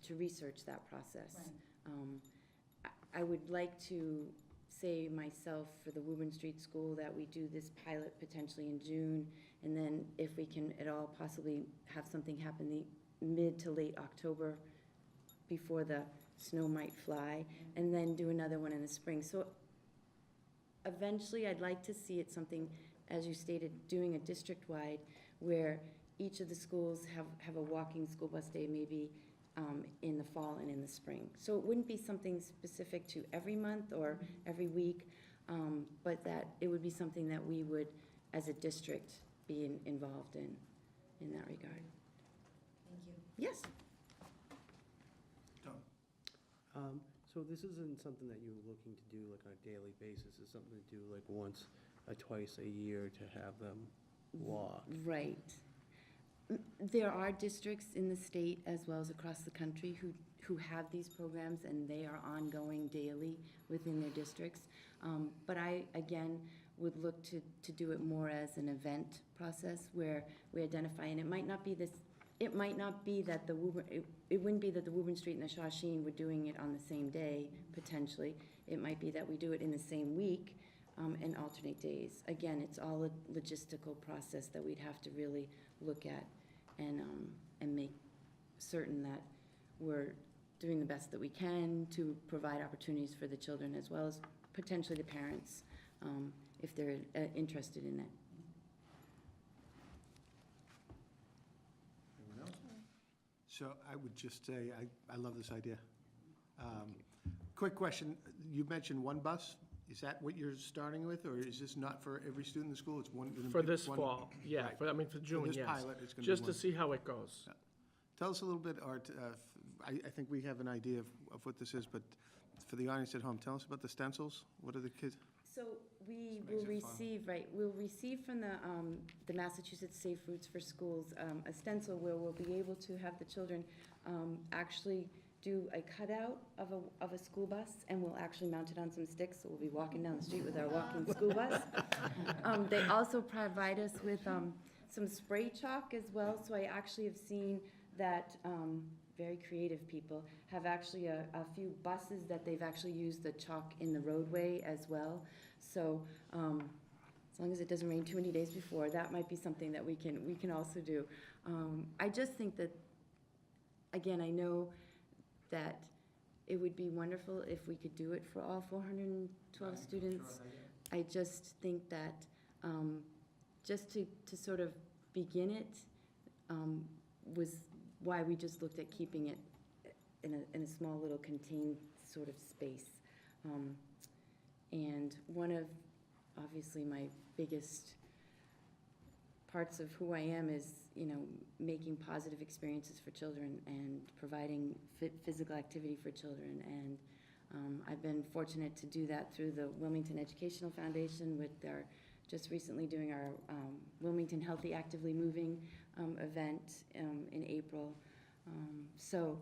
to research that process. Right. I would like to say myself for the Woburn Street School that we do this pilot potentially in June, and then if we can at all possibly have something happen the mid to late October before the snow might fly, and then do another one in the spring. So eventually, I'd like to see it something, as you stated, doing a district-wide, where each of the schools have a walking school bus day, maybe in the fall and in the spring. So it wouldn't be something specific to every month or every week, but that it would be something that we would, as a district, be involved in that regard. Thank you. Yes? So this isn't something that you're looking to do like on a daily basis, it's something to do like once or twice a year to have them walk? Right. There are districts in the state as well as across the country who have these programs, and they are ongoing daily within their districts. But I, again, would look to do it more as an event process where we identify, and it might not be this, it might not be that the Woburn, it wouldn't be that the Woburn Street and the Shawshene were doing it on the same day, potentially. It might be that we do it in the same week and alternate days. Again, it's all a logistical process that we'd have to really look at and make certain that we're doing the best that we can to provide opportunities for the children as well as potentially the parents, if they're interested in it. Anyone else? So I would just say, I love this idea. Quick question, you mentioned one bus. Is that what you're starting with, or is this not for every student in the school? It's one? For this one- fall, yeah, Right. for June, yes. this pilot, it's gonna be Just to one. see how it goes. Tell us a little bit, Art, I think we have an idea of what this is, but for the audience at home, tell us about the stencils. What are the kids? So we This will makes it fun. receive, right, we'll receive from the Massachusetts Safe Routes for Schools a stencil where we'll be able to have the children actually do a cutout of a school bus, and we'll actually mount it on some sticks, so we'll be walking down the street with our walking school bus. They also provide us with some spray chalk as well, so I actually have seen that very creative people have actually a few buses that they've actually used the chalk in the roadway as well. So as long as it doesn't rain too many days before, that might be something that we can also do. I just think that, again, I know that it would be wonderful if we could do it for all 412 students. I just think that just to sort of begin it was why we just looked at keeping it in a small little contained sort of space. And one of, obviously, my biggest parts of who I am is, making positive experiences for children and providing physical activity for children. And I've been fortunate to do that through the Wilmington Educational Foundation with our, just recently doing our Wilmington Healthy Actively Moving event in April. So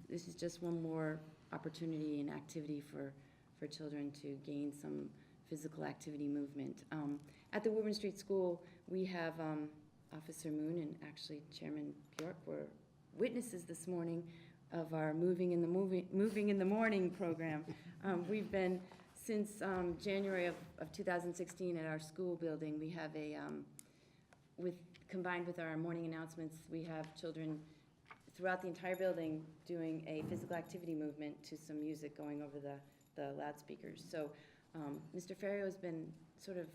this is just one more opportunity and activity for children to gain some physical activity movement. At the Woburn Street School, we have Officer Moon and actually Chairman Bjork were witnesses this morning of our Moving in the Morning program. We've been, since January of 2016 at our school building, we have a, combined with our morning announcements, we have children throughout the entire building doing a physical activity movement to some music going over the loudspeakers. So Mr. Ferrio has been sort of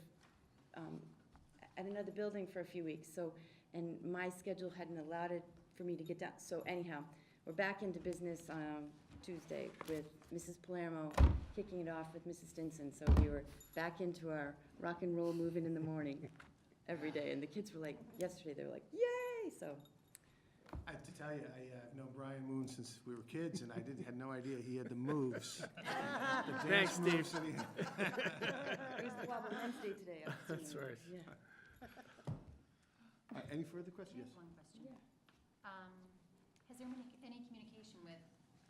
at another building for a few weeks, so, and my schedule hadn't allowed it for me to get down. So anyhow, we're back into business on Tuesday with Mrs. Palermo kicking it off with Mrs. Stinson. So we were back into our rock and roll moving in the morning every day. And the kids were like, yesterday, they were like, yay! So I have to tell you, I've known Brian Moon since we were kids, and I had no idea he had the moves. The Thanks, dance moves Steve. that he had. I used to wobble Wednesday today. That's right. Yeah. Any further questions? Yes. One question. Has there been any communication with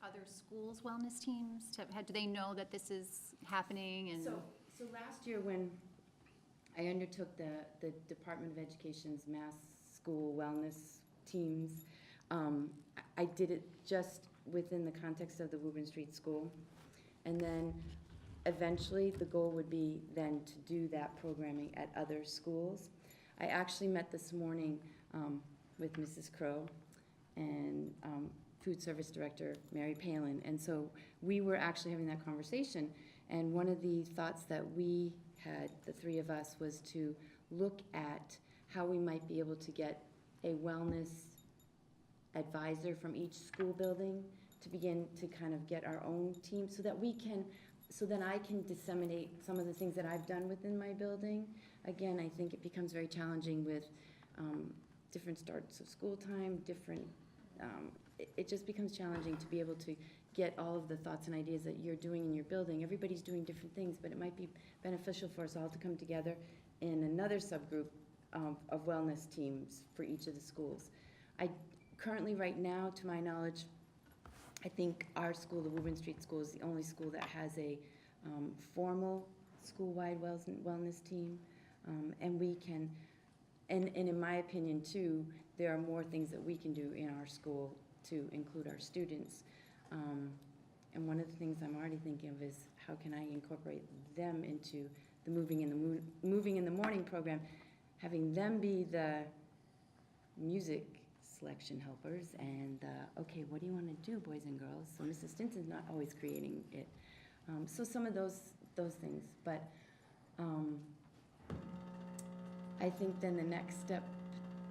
other schools' wellness teams? Do they know that this is happening and? So last year when I undertook the Department of Education's mass school wellness teams, I did it just within the context of the Woburn Street School. And then eventually the goal would be then to do that programming at other schools. I actually met this morning with Mrs. Crow and food service director, Mary Palin. And so we were actually having that conversation, and one of the thoughts that we had, the three of us, was to look at how we might be able to get a wellness advisor from each school building to begin to kind of get our own team so that we can, so that I can disseminate some of the things that I've done within my building. Again, I think it becomes very challenging with different starts of school time, different, it just becomes challenging to be able to get all of the thoughts and ideas that you're doing in your building. Everybody's doing different things, but it might be beneficial for us all to come together in another subgroup of wellness teams for each of the schools. I currently, right now, to my knowledge, I think our school, the Woburn Street School, is the only school that has a formal school-wide wellness team. And we can, and in my opinion too, there are more things that we can do in our school to include our students. And one of the things I'm already thinking of is how can I incorporate them into the Moving in the Morning program, having them be the music selection helpers and okay, what do you want to do, boys and girls? So Mrs. Stinson's not always creating it. So some of those things, but I think then the next step,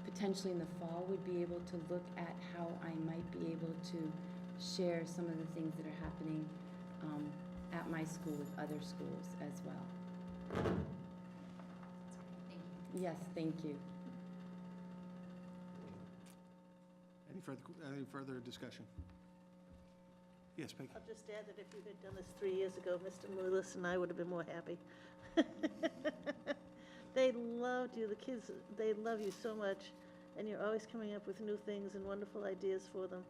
potentially in the fall, would be able to look at how I might be able to share some of the things that are happening at my school with other schools as well. Thank you. Yes, thank you. Any further discussion? Yes, Peggy? I'll just add that if you had done this 3 years ago, Mr. Moulis and I would have been more happy. They loved you, the kids, they love you so much, and you're always coming up with new things and wonderful ideas for them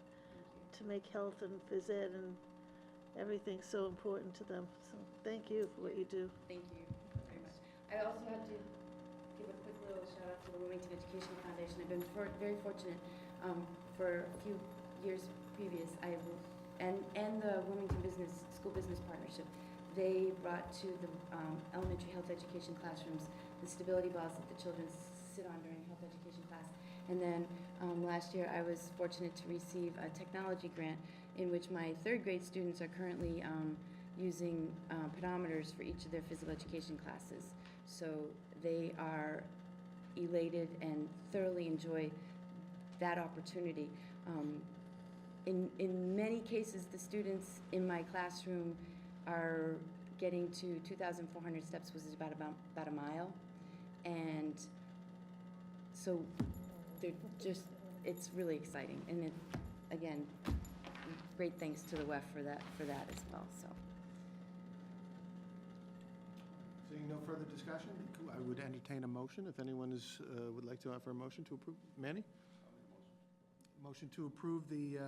to make health and phys ed and everything so important to them. So thank you for what you do. Thank you very much. I also have to give a quick little shout out to the Wilmington Education Foundation. I've been very fortunate for a few years previous. And the Wilmington School Business Partnership, they brought to the elementary health education classrooms the stability balls that the children sit on during health education class. And then last year I was fortunate to receive a technology grant in which my third grade students are currently using pedometers for each of their physical education classes. So they are elated and thoroughly enjoy that opportunity. In many cases, the students in my classroom are getting to 2,400 steps, which is about a mile. And so they're just, it's really exciting. And it, again, great thanks to the WEF for that as well, so. Seeing no further discussion, I would entertain a motion if anyone would like to offer a motion to approve. Manny? Motion to approve the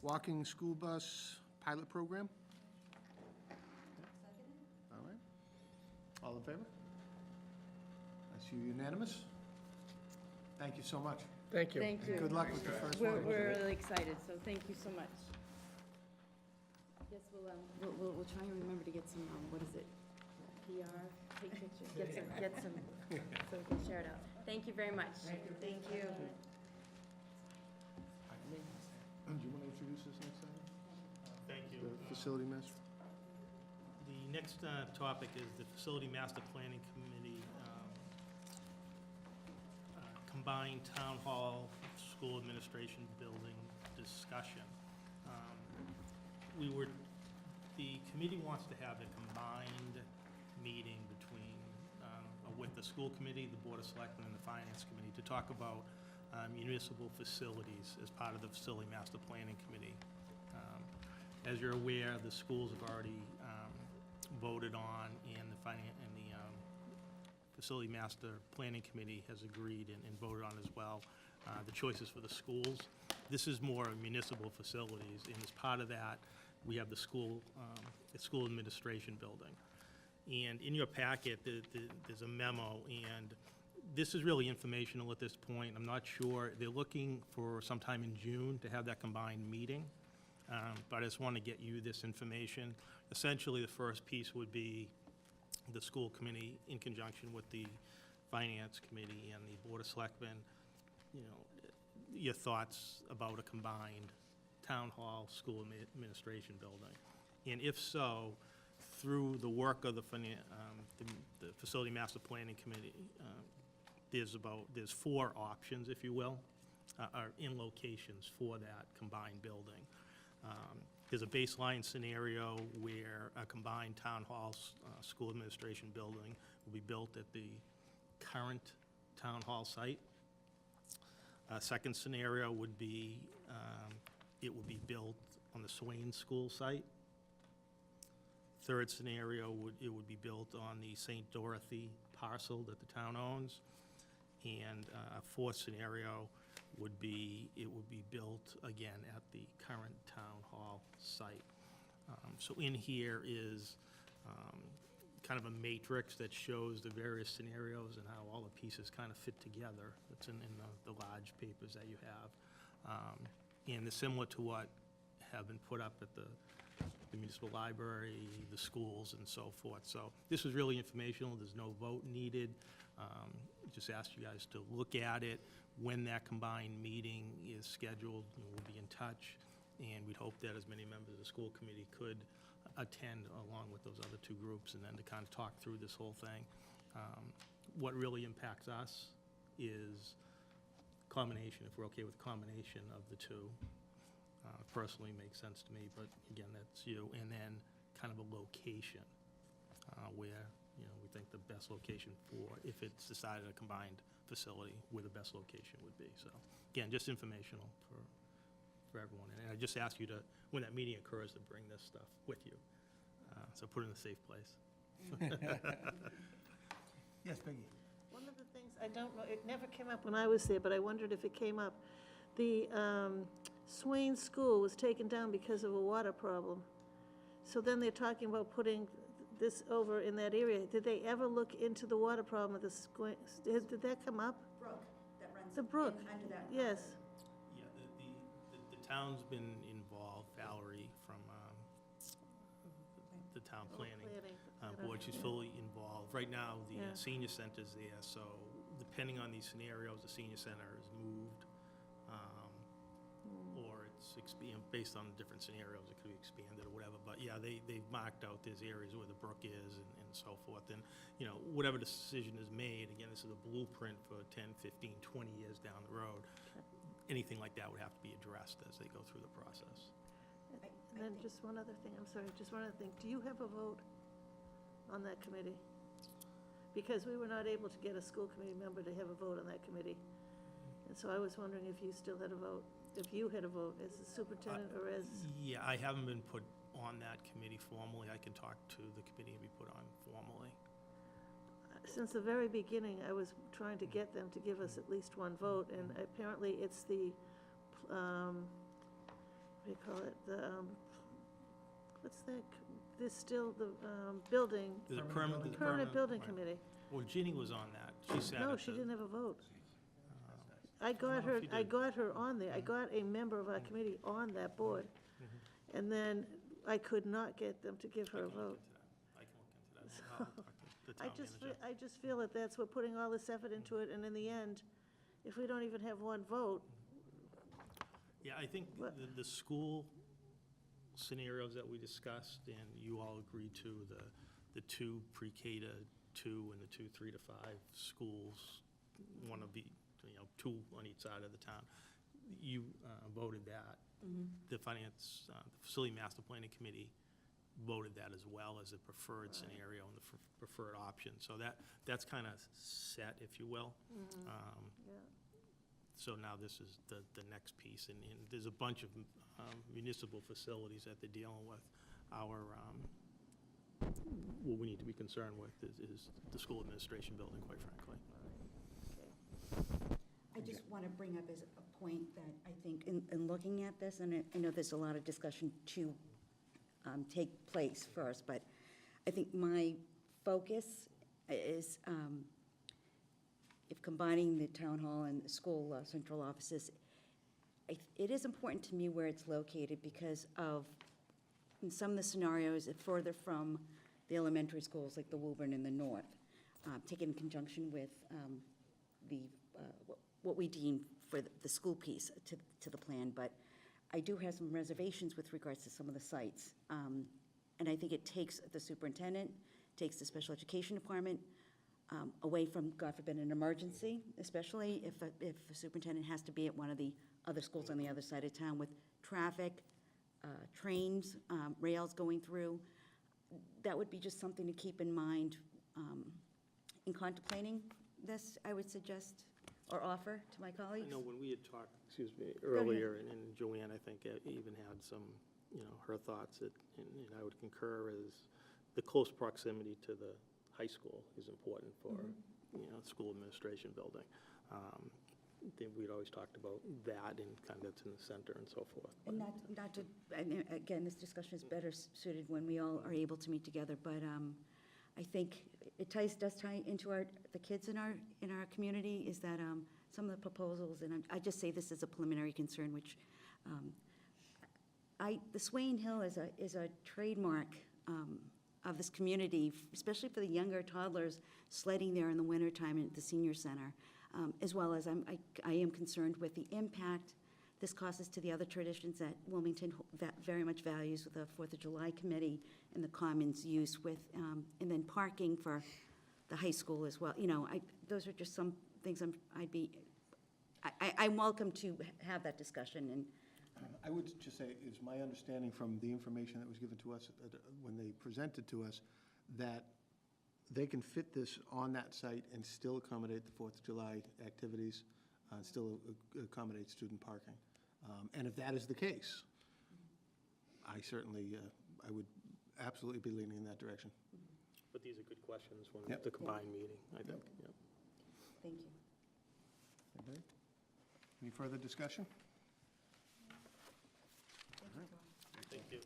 walking school bus pilot program? All right. All in favor? That's unanimous. Thank you so much. Thank you. Thank you. Good luck with the first one. We're really excited, so thank you so much. Yes, we'll try and remember to get some, what is it? PR, take pictures, get some, so we can share it out. Thank you very much. Thank you. Do you want to introduce this next item? Thank you. The facility master? The next topic is the Facility Master Planning Committee combined town hall, school administration building discussion. The committee wants to have a combined meeting between, with the school committee, the Board of Selectmen, and the Finance Committee to talk about municipal facilities as part of the Facility Master Planning Committee. As you're aware, the schools have already voted on, and the Facility Master Planning Committee has agreed and voted on as well, the choices for the schools. This is more municipal facilities, and as part of that, we have the school administration building. And in your packet, there's a memo, and this is really informational at this point. I'm not sure. They're looking for sometime in June to have that combined meeting, but I just want to get you this information. Essentially, the first piece would be the school committee in conjunction with the finance committee and the Board of Selectmen, your thoughts about a combined town hall, school administration building? And if so, through the work of the Facility Master Planning Committee, there's 4 options, if you will, are in locations for that combined building. There's a baseline scenario where a combined town hall, school administration building will be built at the current town hall site. A second scenario would be, it would be built on the Swain School site. Third scenario, it would be built on the St. Dorothy parcel that the town owns. And a fourth scenario would be, it would be built again at the current town hall site. So in here is kind of a matrix that shows the various scenarios and how all the pieces kind of fit together. It's in the large papers that you have. And it's similar to what have been put up at the municipal library, the schools, and so forth. So this was really informational. There's no vote needed. Just ask you guys to look at it. When that combined meeting is scheduled, we'll be in touch, and we'd hope that as many members of the school committee could attend along with those other 2 groups, and then to kind of talk through this whole thing. What really impacts us is combination, if we're okay with combination of the 2. Personally makes sense to me, but again, that's you. And then kind of a location where, we think the best location for, if it's decided a combined facility, where the best location would be. So again, just informational for everyone. And I just ask you to, when that meeting occurs, to bring this stuff with you. So put it in a safe place. Yes, Peggy? One of the things, I don't know, it never came up when I was there, but I wondered if it came up. The Swain School was taken down because of a water problem. So then they're talking about putting this over in that area. Did they ever look into the water problem of the Swain? Did that come up? Brook that runs The brook, under that. yes. Yeah, the town's been involved, Valerie from the town planning board, she's fully involved. Right now, the Yeah. senior center's there, so depending on these scenarios, the senior center is moved, or it's based on different scenarios, it could be expanded or whatever. But yeah, they've marked out there's areas where the brook is and so forth. And, whatever decision is made, again, this is a blueprint for 10, 15, 20 years down the road. Anything like that would have to be addressed as they go through the process. And then just one other thing, I'm sorry, just one other thing. Do you have a vote on that committee? Because we were not able to get a school committee member to have a vote on that committee. And so I was wondering if you still had a vote, if you had a vote as the superintendent or as, Yeah, I haven't been put on that committee formally. I can talk to the committee and be put on formally. since the very beginning, I was trying to get them to give us at least one vote, and apparently it's the, what do you call it, what's that, there's still the, building, There's a permanent building right. committee. Well, Ginny was on that. She sat No, at she the- didn't have a vote. I I don't got know her, if you I did. got her on there, I got a member of our committee on that board. And then I could not get them to give her a vote. I can look into that. I'll talk to the I town just, manager. I just feel that that's, we're putting all this effort into it, and in the end, if we don't even have one vote, Yeah, I think What? the school scenarios that we discussed, and you all agreed to, the 2 pre-K to 2 and the 2 3 to 5 schools, one of the, 2 on each side of the town. You voted that. The finance, the facility master planning committee voted that as well as a preferred scenario and the preferred option. So that's kind of set, if you will. yeah. So now this is the next piece, and there's a bunch of municipal facilities that they're dealing with. What we need to be concerned with is the school administration building, quite frankly. I just want to bring up as a point that I think in looking at this, and I know there's a lot of discussion to take place first, but I think my focus is if combining the town hall and the school central offices, it is important to me where it's located because of, in some of the scenarios, further from the elementary schools like the Woburn in the north, taken in conjunction with what we deem for the school piece to the plan, but I do have some reservations with regards to some of the sites. And I think it takes the superintendent, takes the special education department away from, God forbid, an emergency, especially if a superintendent has to be at one of the other schools on the other side of town with traffic, trains, rails going through. That would be just something to keep in mind in contemplating this, I would suggest, or offer to my colleagues. I know when we had talked, excuse me, earlier, and Joanne, I think, even had some, her thoughts, and I would concur, is the close proximity to the high school is important for, school administration building. We'd always talked about that, and kind of that's in the center and so forth. And not to, I mean, again, this discussion is better suited when we all are able to meet together, but I think it does tie into the kids in our community, is that some of the proposals, and I just say this as a preliminary concern, which the Swain Hill is a trademark of this community, especially for the younger toddlers sledding there in the wintertime at the senior center, as well as I am concerned with the impact this causes to the other traditions that Wilmington very much values, with the 4th of July committee and the commons use with, and then parking for the high school as well. Those are just some things I'm welcome to have that discussion. And I would just say, it's my understanding from the information that was given to us when they presented to us, that they can fit this on that site and still accommodate the 4th of July activities, still accommodate student parking. And if that is the case, I certainly, I would absolutely be leaning in that direction. But these are good questions when Yep. the combined meeting, I think, yeah. thank you. Okay. Any further discussion? Thank you.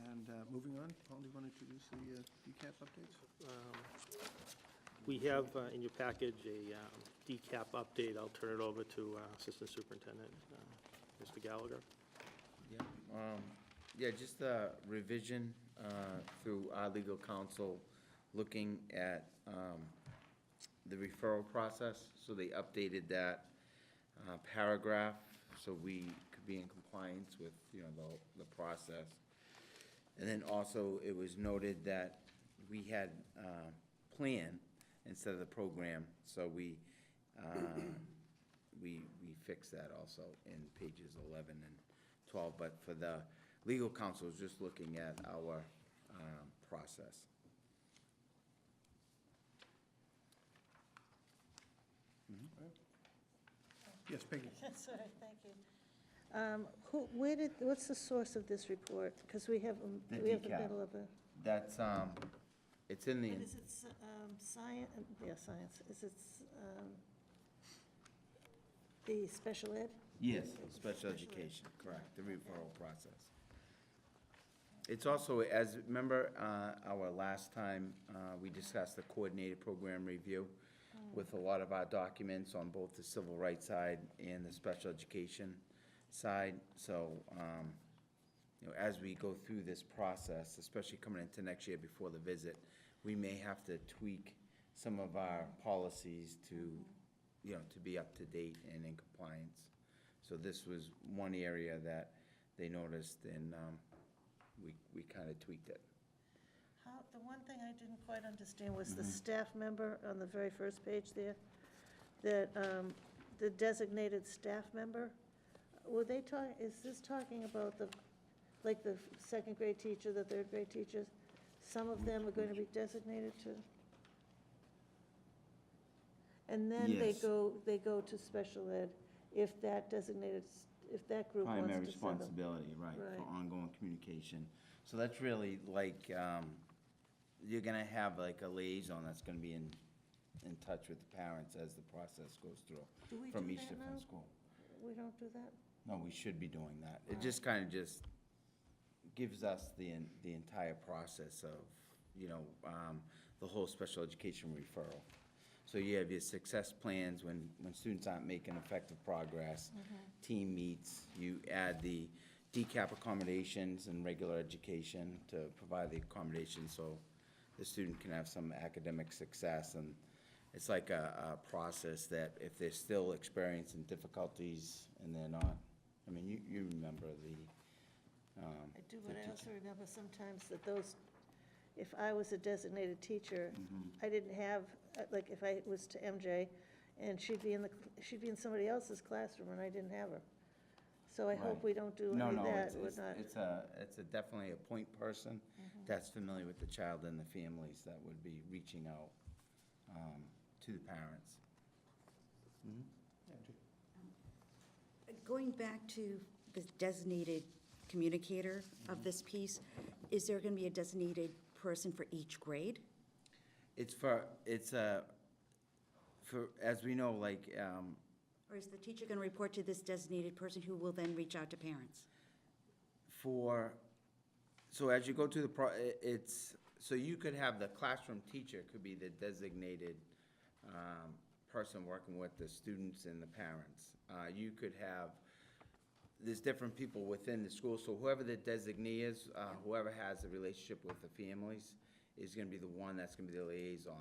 And moving on, Paul, do you want to introduce the DCAP updates? We have in your package a DCAP update. I'll turn it over to Assistant Superintendent, Mr. Gallagher. Yeah, just a revision through our legal counsel, looking at the referral process. So they updated that paragraph so we could be in compliance with, the process. And then also, it was noted that we had plan instead of the program, so we fixed that also in pages 11 and 12. But for the legal counsel, is just looking at our process. Yes, Peggy. That's all right, thank you. What's the source of this report? Because we have the DCAP. middle of a, That's, it's in the, what is it, science, science, is it the special ed? yes, special education, correct, the referral process. It's also, as, remember, our last time, we discussed the coordinated program review with a lot of our documents on both the civil rights side and the special education side. So, as we go through this process, especially coming into next year before the visit, we may have to tweak some of our policies to, to be up to date and in compliance. So this was one area that they noticed, and we kind of tweaked it. The one thing I didn't quite understand was the staff member on the very first page there, that the designated staff member, were they talking, is this talking about the second grade teacher, the third grade teachers? Some of them are going to be designated to? And then they Yes. go to special ed if that designated, if that group wants to Primary send them. responsibility, right, Right. for ongoing communication. So that's really like, you're gonna have like a liaison that's gonna be in touch with the parents as the process goes through Do we from do each that different now? school. We don't do that? No, we should be doing that. It just kind of just gives us the entire process of, the whole special education referral. So you have your success plans when students aren't making effective progress, team meets, you add the DCAP accommodations and regular education to provide the accommodations so the student can have some academic success, and it's like a process that if they're still experiencing difficulties and they're not, I mean, you remember the, I do, but I also remember sometimes that those, if I was a designated teacher, I didn't have, like, if I was to MJ, and she'd be in somebody else's classroom, and I didn't have her. So I hope Right. we don't do No, any of no, that. it's, it's a definitely a point person that's familiar with the child and the families that would be reaching out to the parents. Going back to the designated communicator of this piece, is there going to be a designated person for each grade? It's as we know, like, Or is the teacher going to report to this designated person who will then reach out to parents? so as you go to so you could have the classroom teacher could be the designated person working with the students and the parents. You could have, there's different people within the school, so whoever the designee is, whoever has a relationship with the families is gonna be the one that's gonna be the liaison.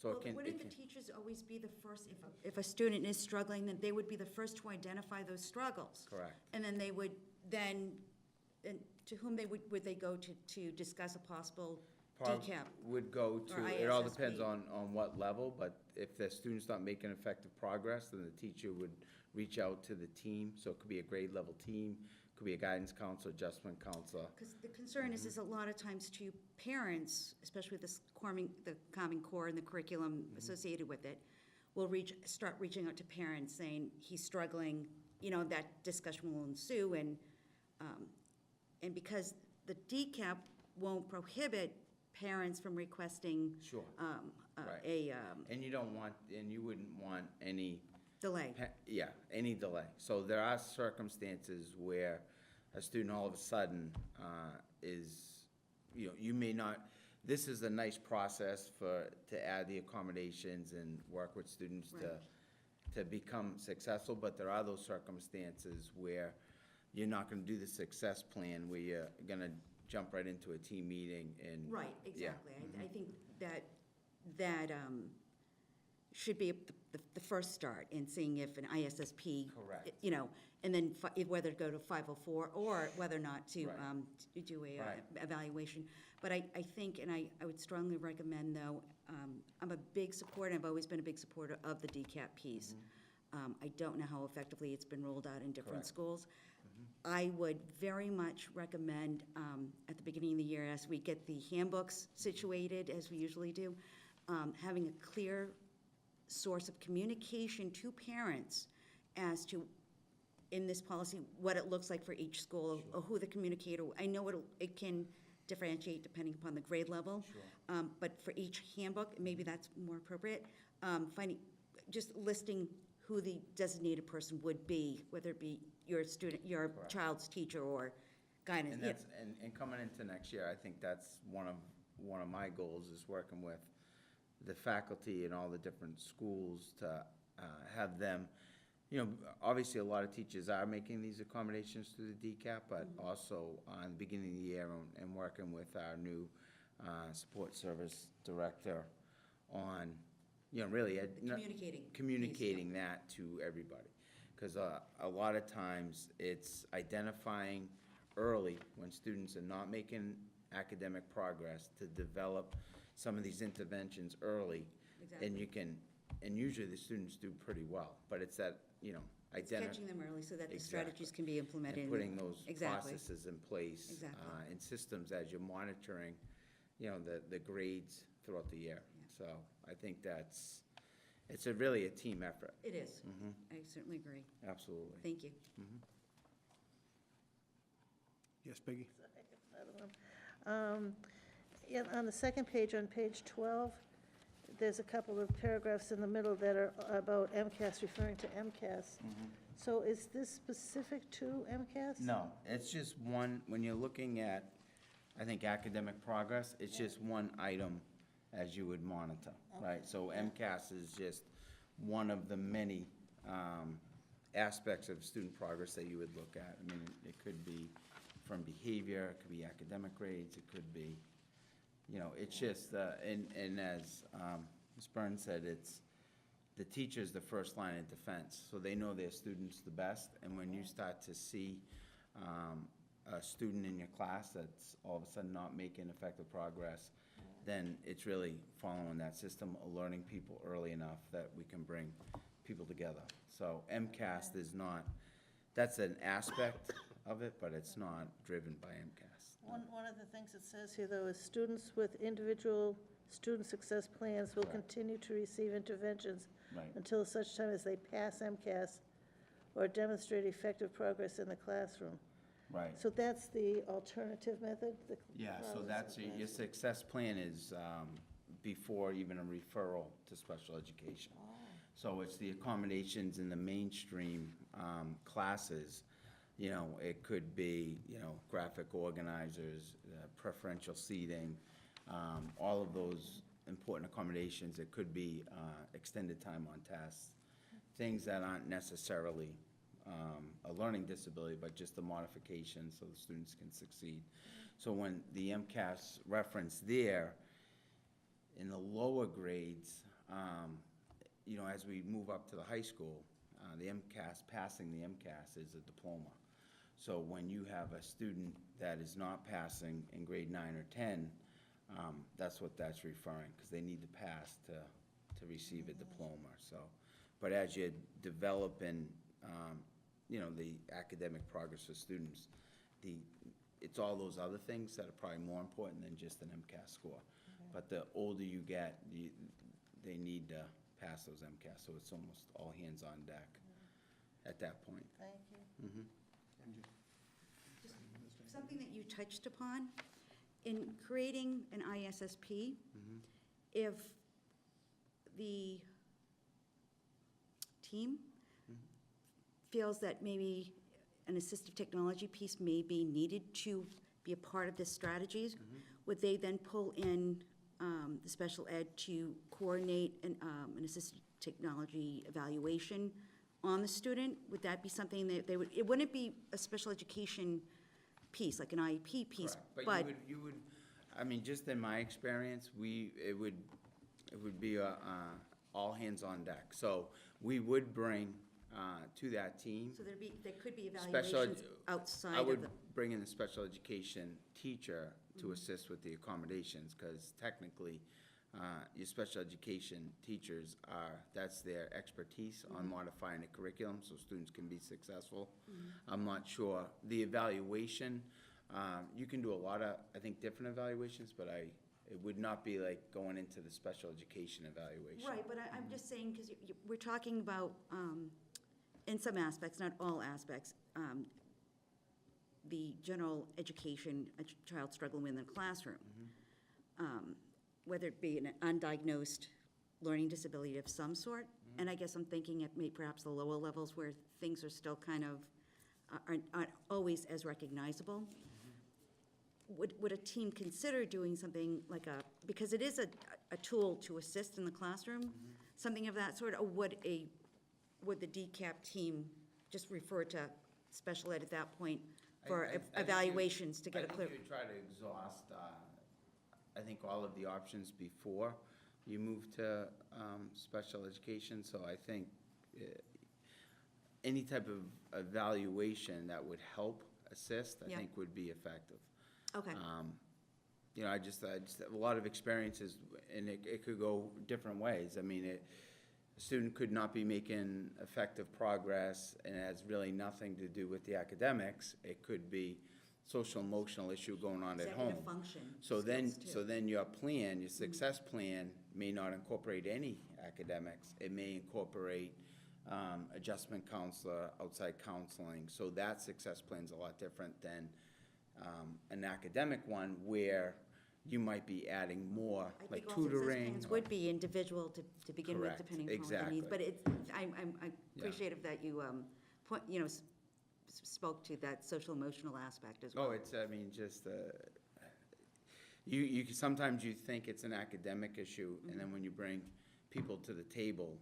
So Well, it can. wouldn't the teachers always be the first, if a student is struggling, then they would be the first to identify those struggles? Correct. And then they would, and to whom would they go to discuss a possible DCAP? Would go to, or it all ISSP. depends on what level, but if the student's not making effective progress, then the teacher would reach out to the team. So it could be a grade level team, could be a guidance counselor, adjustment counselor. Because the concern is a lot of times to parents, especially with the Common Core and the curriculum associated with it, will start reaching out to parents saying, he's struggling, that discussion will ensue, and because the DCAP won't prohibit parents from requesting Sure. a And you wouldn't want any. delay. Yeah, any delay. So there are circumstances where a student all of a sudden you may not, this is a nice process to add the accommodations and work with students to become successful, but there are those circumstances where you're not gonna do the success plan, where you're gonna jump right into a team meeting and. Right, yeah. exactly. I think that should be the first start in seeing if an ISSP. Correct. And then whether to go to 504 or whether or not to Right. to do a Right. evaluation. But I think, and I would strongly recommend, though, I'm a big supporter, I've always been a big supporter of the DCAP piece. I don't know how effectively it's been rolled out in different Correct. schools. I would very much recommend, at the beginning of the year, as we get the handbooks situated, as we usually do, having a clear source of communication to parents as to, in this policy, what it looks like for each school, or who the communicator, I know it can differentiate depending upon the grade level. But for each handbook, maybe that's more appropriate, just listing who the designated person would be, whether it be your child's teacher or guidance. And that's, and coming into next year, I think that's one of my goals, is working with the faculty in all the different schools to have them, obviously a lot of teachers are making these accommodations through the DCAP, but also in the beginning of the year and working with our new support service director on, really. Communicating that to everybody. Because a lot of times, it's identifying early when students are not making academic progress to develop some of these interventions early. Exactly. And usually the students do pretty well, but it's that, It's catching them early so that the strategies can be implemented. And putting those Exactly. processes in place. Exactly. And systems as you're monitoring, the grades throughout the year. So I think it's really a team effort. It is. I certainly agree. Absolutely. Thank you. Yes, Peggy? Another one. On the second page, on page 12, there's a couple of paragraphs in the middle that are about MCAS, referring to MCAS. So is this specific to MCAS? No, it's just one, when you're looking at, I think, academic progress, it's just one item as you would monitor, right? So MCAS is just one of the many aspects of student progress that you would look at. I mean, it could be from behavior, it could be academic grades, it could be, it's just, and as Ms. Burns said, the teacher's the first line of defense, so they know their students the best, and when you start to see a student in your class that's all of a sudden not making effective progress, then it's really following that system, alerting people early enough that we can bring people together. So MCAS is not, that's an aspect of it, but it's not driven by MCAS. One of the things it says here, though, is students with individual student success plans will Correct. continue to receive interventions Right. until such time as they pass MCAS or demonstrate effective progress in the classroom. Right. So that's the alternative method? Yeah, so that's, your success plan is before even a referral to special education. So it's the accommodations in the mainstream classes. You know, it could be, you know, graphic organizers, preferential seating, all of those important accommodations. It could be extended time on tests, things that aren't necessarily a learning disability, but just the modification so the students can succeed. So when the MCAS reference there, in the lower grades, you know, as we move up to the high school, the MCAS, passing the MCAS is a diploma. So when you have a student that is not passing in grade 9 or 10, that's what that's referring, because they need to pass to receive a diploma, so. But as you're developing, you know, the academic progress of students, it's all those other things that are probably more important than just an MCAS score. But the older you get, they need to pass those MCAS, so it's almost all hands on deck at that point. Thank you. Mhm. Something that you touched upon, in creating an ISSP, if the team feels that maybe an assistive technology piece may be needed to be a part of the strategies, would they then pull in the special ed to coordinate an assistive technology evaluation on the student? Would that be something that they would, it wouldn't be a special education piece, like an IEP piece, Correct. but you would, I mean, just in my experience, it would be all hands on deck. So we would bring to that team. so there could be Special ed- evaluations outside I of would the. bring in the special education teacher to assist with the accommodations, because technically, your special education teachers that's their expertise on modifying the curriculum so students can be successful. I'm not sure. The evaluation, you can do a lot of, I think, different evaluations, but it would not be like going into the special education evaluation. Right, but I'm just saying, because we're talking about, in some aspects, not all aspects, the general education a child struggling with in the classroom. Whether it be an undiagnosed learning disability of some sort, and I guess I'm thinking at perhaps the lower levels where things are still kind of, aren't always as recognizable. Would a team consider doing something like because it is a tool to assist in the classroom, something of that sort, or would the DCAP team just refer to special ed at that point for I think evaluations to get a clear? I think you try to exhaust, I think, all of the options before you move to special education. So I think any type of evaluation that would help assist, I Yeah. think would be effective. Okay, You know, I just have a lot of experiences, and it could go different ways. I mean, a student could not be making effective progress, and it has really nothing to do with the academics. It could be social emotional issue going on at home. executive function. So then, skills, too. your plan, your success plan may not incorporate any academics. It may incorporate adjustment counselor, outside counseling. So that success plan's a lot different than an academic one where you might be adding more, I like think all success tutoring. plans would be individual to begin with, Correct, depending upon what the needs. But I'm appreciative that you, spoke to that social emotional aspect as well. Oh, I mean, just, sometimes you think it's an academic issue, and then when you bring people to the table,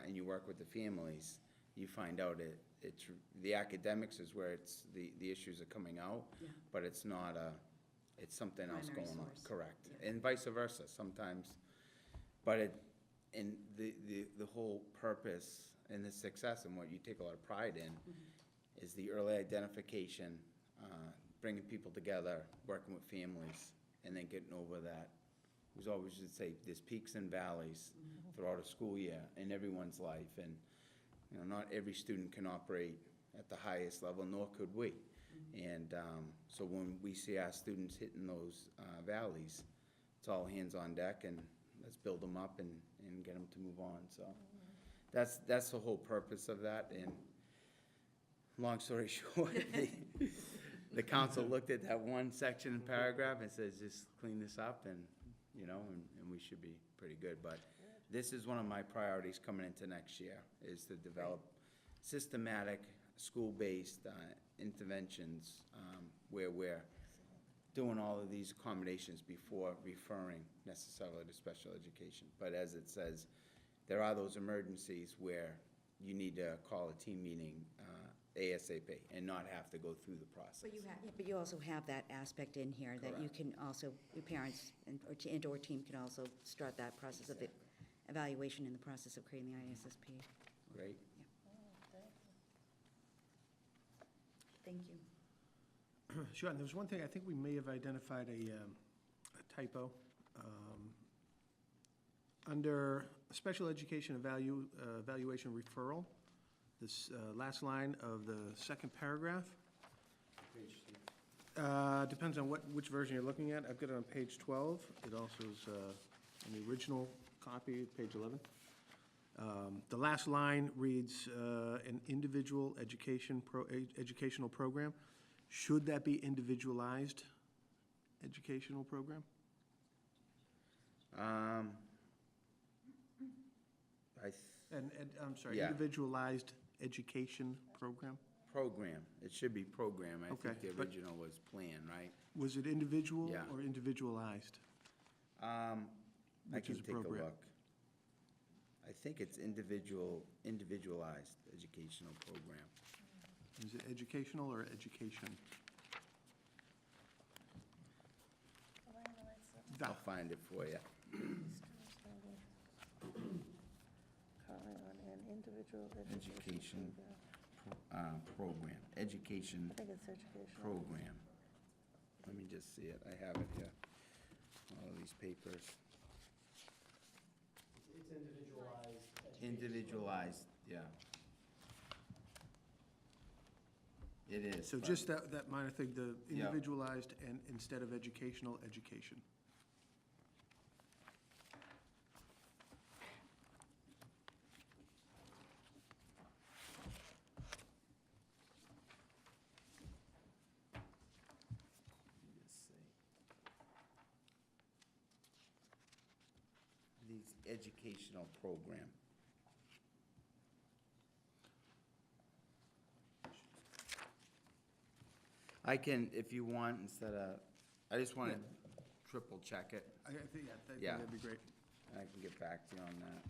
and you work with the families, you find out it's, the academics is where the issues are coming out, Yeah. but it's not it's something else Primary going on. source. Correct. Yeah. And vice versa, sometimes, but And the whole purpose and the success and what you take a lot of pride in is the early identification, bringing people together, working with families, and then getting over that. We always should say, there's peaks and valleys throughout a school year in everyone's life, and, you know, not every student can operate at the highest level, nor could we. And so when we see our students hitting those valleys, it's all hands on deck, and let's build them up and get them to move on. So that's the whole purpose of that. And long story short, the council looked at that one section and paragraph and says, just clean this up, and, you know, and we should be pretty good. But this is one of my priorities coming into next year, is to develop systematic, school-based interventions where we're doing all of these accommodations before referring necessarily to special education. But as it says, there are those emergencies where you need to call a team meeting ASAP and not have to go through the process. But you also have that aspect in here, that you can also, your parents and/or team can also start that process of the evaluation in the process of creating the ISSP. Great. Thank you. Sure, and there was one thing, I think we may have identified a typo. Under special education evaluation referral, this last line of the second paragraph. Depends on which version you're looking at. I've got it on page 12. It also is in the original copy, page 11. The last line reads, an individual educational program. Should that be individualized educational program? I'm sorry, Yeah. individualized education program? Program. It should be program. I Okay, think the but- original was plan, right? Was it individual Yeah. or individualized? I Which can is take a appropriate? look. I think it's individualized educational program. Is it educational or education? I'll find it for you. Calling on an individual education Education program. program, education I think it's educational. program. Let me just see it. I have it here. All of these papers. It's individualized. Individualized, yeah. It is. So but- just that minor thing, the Yeah. individualized and instead of educational, education. Just say. These educational program. I can, if you want, instead of, I just want to triple check it. I think, Yeah. that'd be great. I can get back to you on that.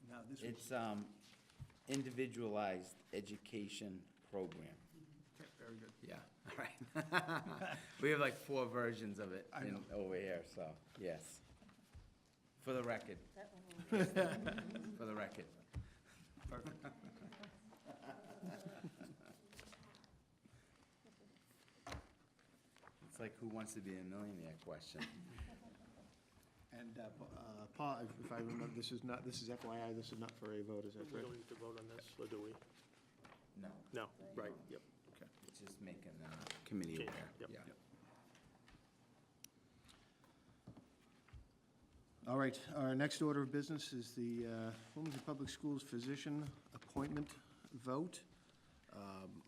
Now, this was, It's individualized education program. okay, very good. Yeah, all right. We have like 4 versions of it I know. over here, so, yes. For the record. For the record. Perfect. It's like Who Wants to Be a Millionaire question. And Paul, if I remember, this is FYI, this is not for a vote, is that We correct? don't need to vote on this, or do we? No, No, right, yep. it's just making committee Change, aware. yep. Yeah. All right, our next order of business is the Wilmington Public Schools physician appointment vote.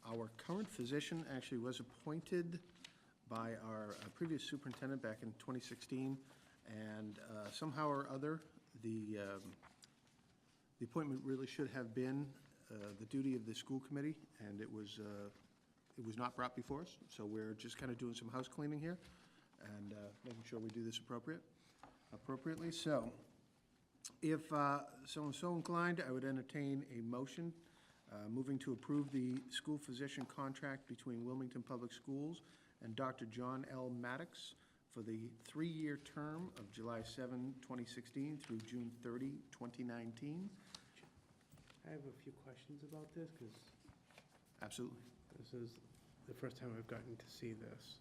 Our current physician actually was appointed by our previous superintendent back in 2016, and somehow or other, the appointment really should have been the duty of the school committee, and it was not brought before us, so we're just kind of doing some house cleaning here and making sure we do this appropriately. So if someone's so inclined, I would entertain a motion Moving to approve the school physician contract between Wilmington Public Schools and Dr. John L. Maddox for the 3-year term of July 7, 2016 through June 30, 2019. I have a few questions about this, because Absolutely. this is the first time I've gotten to see this.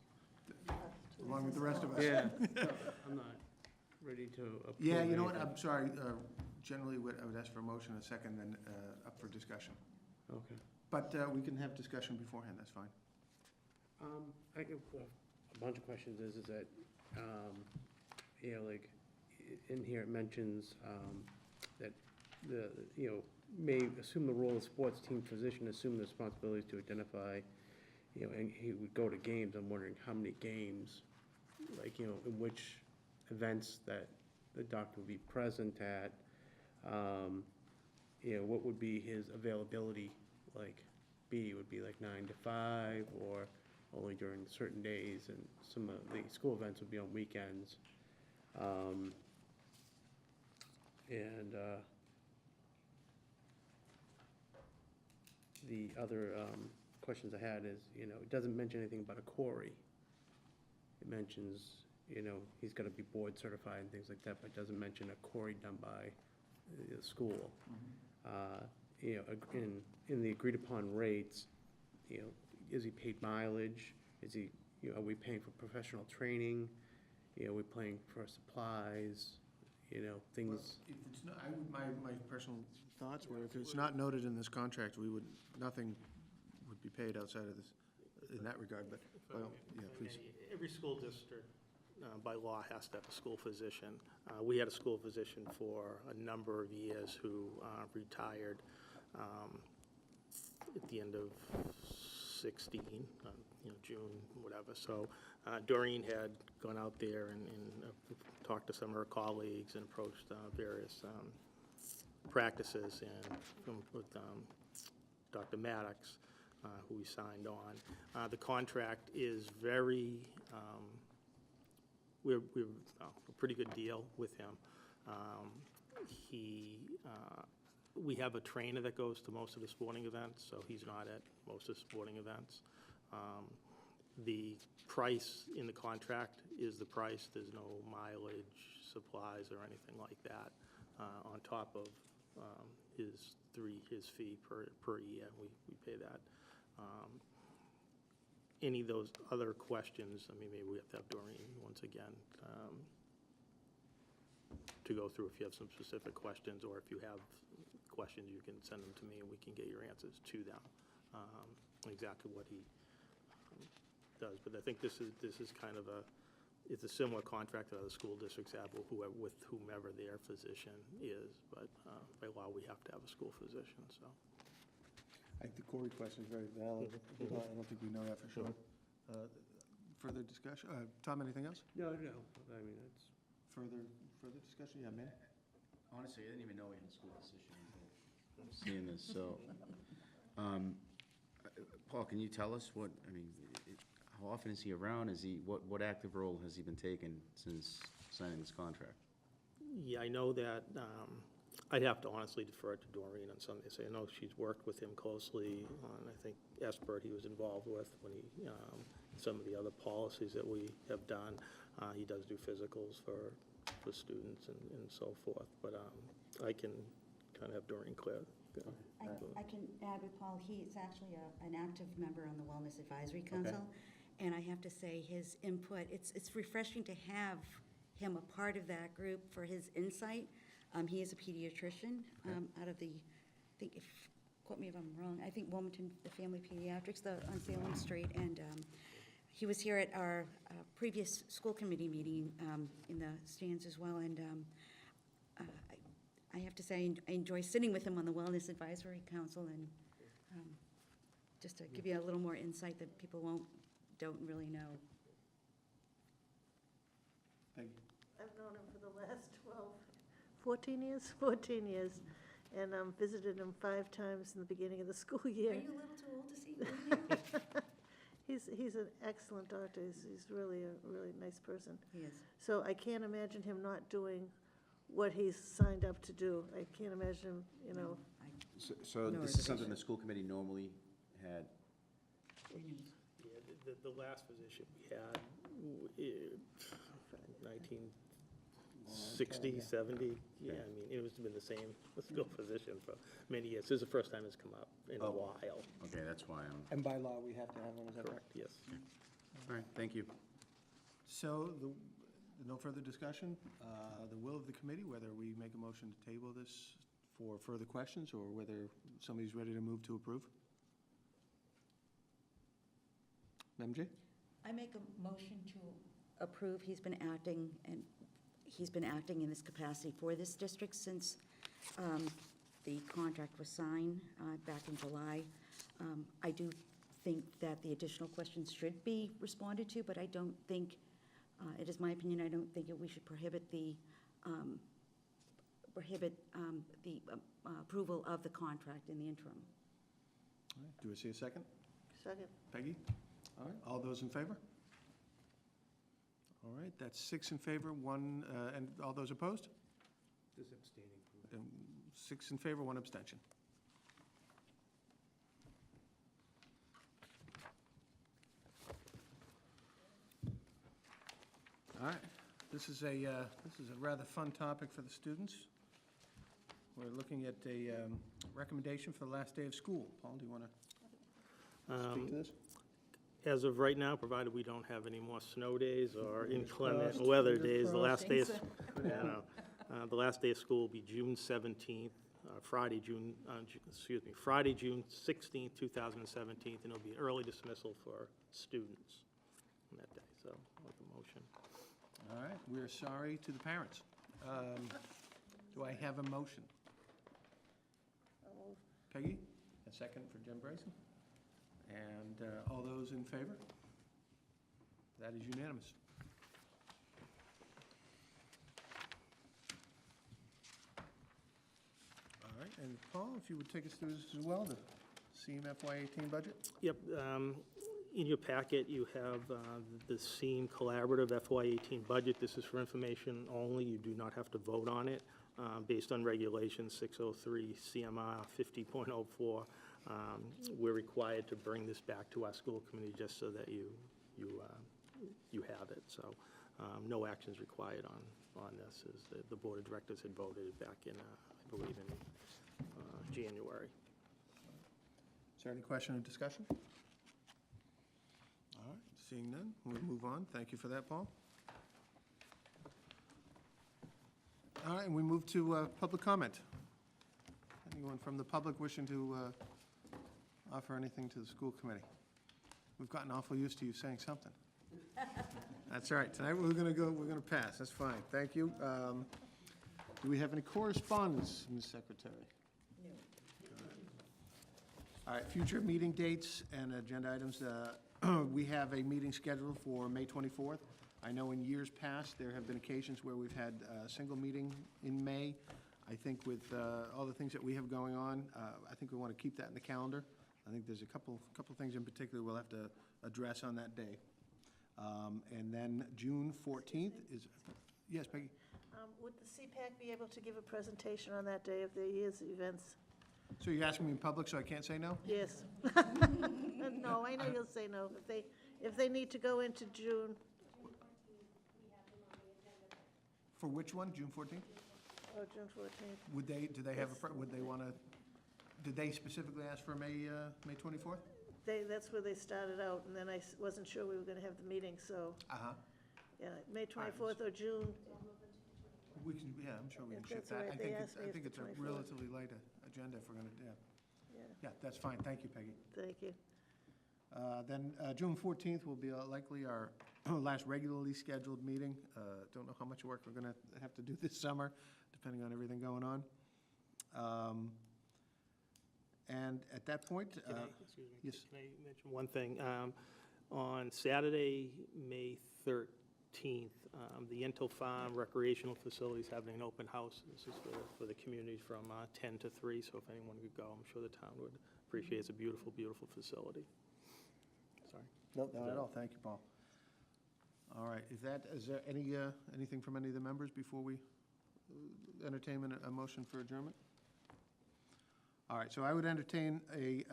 Along with the rest of us. Yeah, I'm not ready to approve Yeah, you know what, anything. I'm sorry. Generally, I would ask for a motion, a second, then up for discussion. Okay. But we can have discussion beforehand, that's fine. I have a bunch of questions is that, you know, like, in here it mentions, that may assume the role of sports team physician, assume the responsibilities to identify, and he would go to games. I'm wondering how many games, like, in which events that the doctor would be present at, what would be his availability, like, would be like 9 to 5, or only during certain days, and some of the school events would be on weekends. The other questions I had is, it doesn't mention anything about a quarry. It mentions, he's got to be board certified and things like that, but it doesn't mention a quarry done by the school. In the agreed upon rates, is he paid mileage? Is he, are we paying for professional training? Are we paying for supplies? Things. If it's not, my personal thoughts were, if it's not noted in this contract, nothing would be paid outside of this, in that regard, but, well, yeah, please. Every school district, by law, has to have a school physician. We had a school physician for a number of years who retired at the end of 16, June, whatever. So Doreen had gone out there and talked to some of her colleagues and approached various practices, and with Dr. Maddox, who we signed on. The contract is very, we're a pretty good deal with him. We have a trainer that goes to most of the sporting events, so he's not at most of the sporting events. The price in the contract is the price. There's no mileage, supplies, or anything like that on top of his fee per year. We pay that. Any of those other questions, maybe we have to have Doreen once again to go through if you have some specific questions, or if you have questions, you can send them to me and we can get your answers to them, exactly what he does. But I think this is kind of it's a similar contract that other school districts have with whomever their physician is, but by law, we have to have a school physician, so. I think the Corey question is very valid. I don't think we know that for sure. Further discussion? Tom, anything else? No, it's. Further discussion? Yeah, man? Honestly, I didn't even know we had a school physician until seeing this, so. Paul, can you tell us how often is he around? What active role has he been taking since signing this contract? Yeah, I know that, I'd have to honestly defer to Doreen on some of this. I know she's worked with him closely on, I think, Espert he was involved with when some of the other policies that we have done. He does do physicals for students and so forth, but I can kind of have Doreen clear. I can add with Paul, he is actually an active member on the Wellness Advisory Council. And I have to say, his input, it's refreshing to have him a part of that group for his insight. He is a pediatrician out of quote me if I'm wrong, I think Wilmington, the Family Pediatrics on Salem Street. And he was here at our previous school committee meeting in the stands as well. And I have to say, I enjoy sitting with him on the Wellness Advisory Council, and just to give you a little more insight that people don't really know. Thank you. I've known him for the last 14 years, and visited him 5 times in the beginning of the school year. Are you a little too old to see? He's an excellent doctor. He's really a really nice person. He is. So I can't imagine him not doing what he's signed up to do. I can't imagine him, So No this is something reservation. the school committee normally had? Yeah, the last position we had, 1960, 70, yeah, I mean, it was been the same school position for many years. This is the first time it's come up in a Oh. while. Okay, that's why I'm, And by law, we have to have one, is that correct? Yes. all right, thank you. So, no further discussion. The will of the committee, whether we make a motion to table this for further questions, or whether somebody's ready to move to approve? Madam J? I make a motion to approve. He's been acting in this capacity for this district since the contract was signed back in July. I do think that the additional questions should be responded to, but I don't think, it is my opinion, I don't think that we should prohibit the approval of the contract in the interim. All right, do I see a second? Second. Peggy? All right, all those in favor? All right, that's 6 in favor, 1, and all those opposed? Just abstaining from that. And 6 in favor, 1 abstention. All right, this is a rather fun topic for the students. We're looking at a recommendation for the last day of school. Paul, do you want to speak to this? As of right now, provided we don't have any more snow days or Fingers inclement crossed, weather fingers days, the last day, crossed. the last day of school will be June 17th, Friday, June 16th, 2017, and it'll be early dismissal for students on that day, so I'll make a motion. All right, we're sorry to the parents. Do I have a motion? Peggy, a second for Jim Bryson. And all those in favor? That is unanimous. All right, and Paul, if you would take us through this as well, the SEAM FY18 budget? Yep, in your packet, you have the SEAM Collaborative FY18 budget. This is for information only. You do not have to vote on it. Based on Regulation 603 CMR 50.04, we're required to bring this back to our school committee just so that you have it. So no action is required on this, as the Board of Directors had voted it back in, I believe, in January. Is there any question or discussion? All right, seeing none, we'll move on. Thank you for that, Paul. All right, and we move to public comment. Anyone from the public wishing to offer anything to the school committee? We've gotten awful used to you saying something. That's all right. Tonight, we're going to pass. That's fine. Thank you. Do we have any correspondence, Ms. Secretary? No. All right, future meeting dates and agenda items. We have a meeting scheduled for May 24th. I know in years past, there have been occasions where we've had a single meeting in May. I think with all the things that we have going on, I think we want to keep that in the calendar. I think there's a couple things in particular we'll have to address on that day. And then June 14th is, yes, Peggy? Would the CPAC be able to give a presentation on that day of their year's events? So you're asking me in public, so I can't say no? Yes. No, I know you'll say no. If they need to go into June, For which one, June 14th? oh, June 14th. Would they have would they want to, did they specifically ask for May 24th? That's where they started out, and then I wasn't sure we were going to have the meeting, so, Uh-huh. yeah, May 24th or June. We can, yeah, I'm sure we can If shift that's all that. right, I they think asked me I if think the it's a 24th. relatively light agenda if we're going to, yeah. Yeah, Yeah, that's fine. Thank you, Peggy. thank you. Then June 14th will be likely our last regularly scheduled meeting. Don't know how much work we're going to have to do this summer, depending on everything going on. And at that point, Can I, excuse me, yes. can I mention one thing? On Saturday, May 13th, the Ento Farm Recreational Facility is having an open house. This is for the community from 10 to 3, so if anyone could go, I'm sure the town would appreciate it. It's a beautiful, beautiful facility. Sorry. Nope, not at all. Thank you, Paul. All right, is there anything from any of the members before we entertain a motion for adjournment? All right, so I would entertain a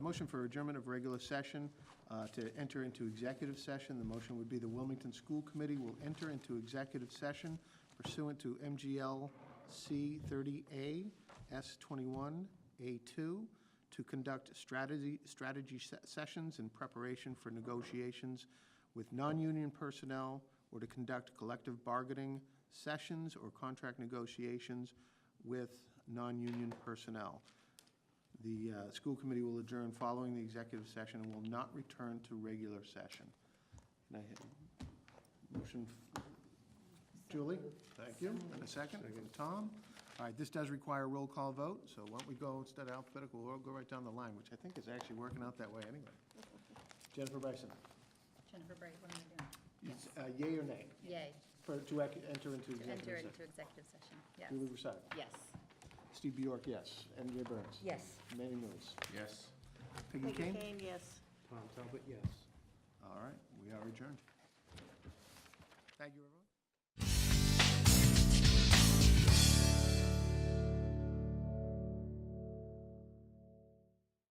motion for adjournment of regular session to enter into executive session. The motion would be the Wilmington School Committee will enter into executive session pursuant to MGL C30A S21A2 to conduct strategy sessions in preparation for negotiations with non-union personnel or to conduct collective bargaining sessions or contract negotiations with non-union personnel. The school committee will adjourn following the executive session and will not return to regular session. Can I have a motion? Julie? Thank you. And a second from Tom. All right, this does require a roll call vote, so why don't we go, instead of alphabetical, we'll go right down the line, which I think is actually working out that way anyway. Jennifer Bryson? Jennifer Bright, what am I doing? Is, yay or nay? Yay, To enter into to enter executive into session? executive session, yes. Julie Broussard? Yes. Steve Bjork, yes. MJ Burns? Yes. Manny Moose? Yes. Peggy Peggy Kane? Kane, yes. Tom Talbot, yes. All right, we are adjourned. Thank you, everyone.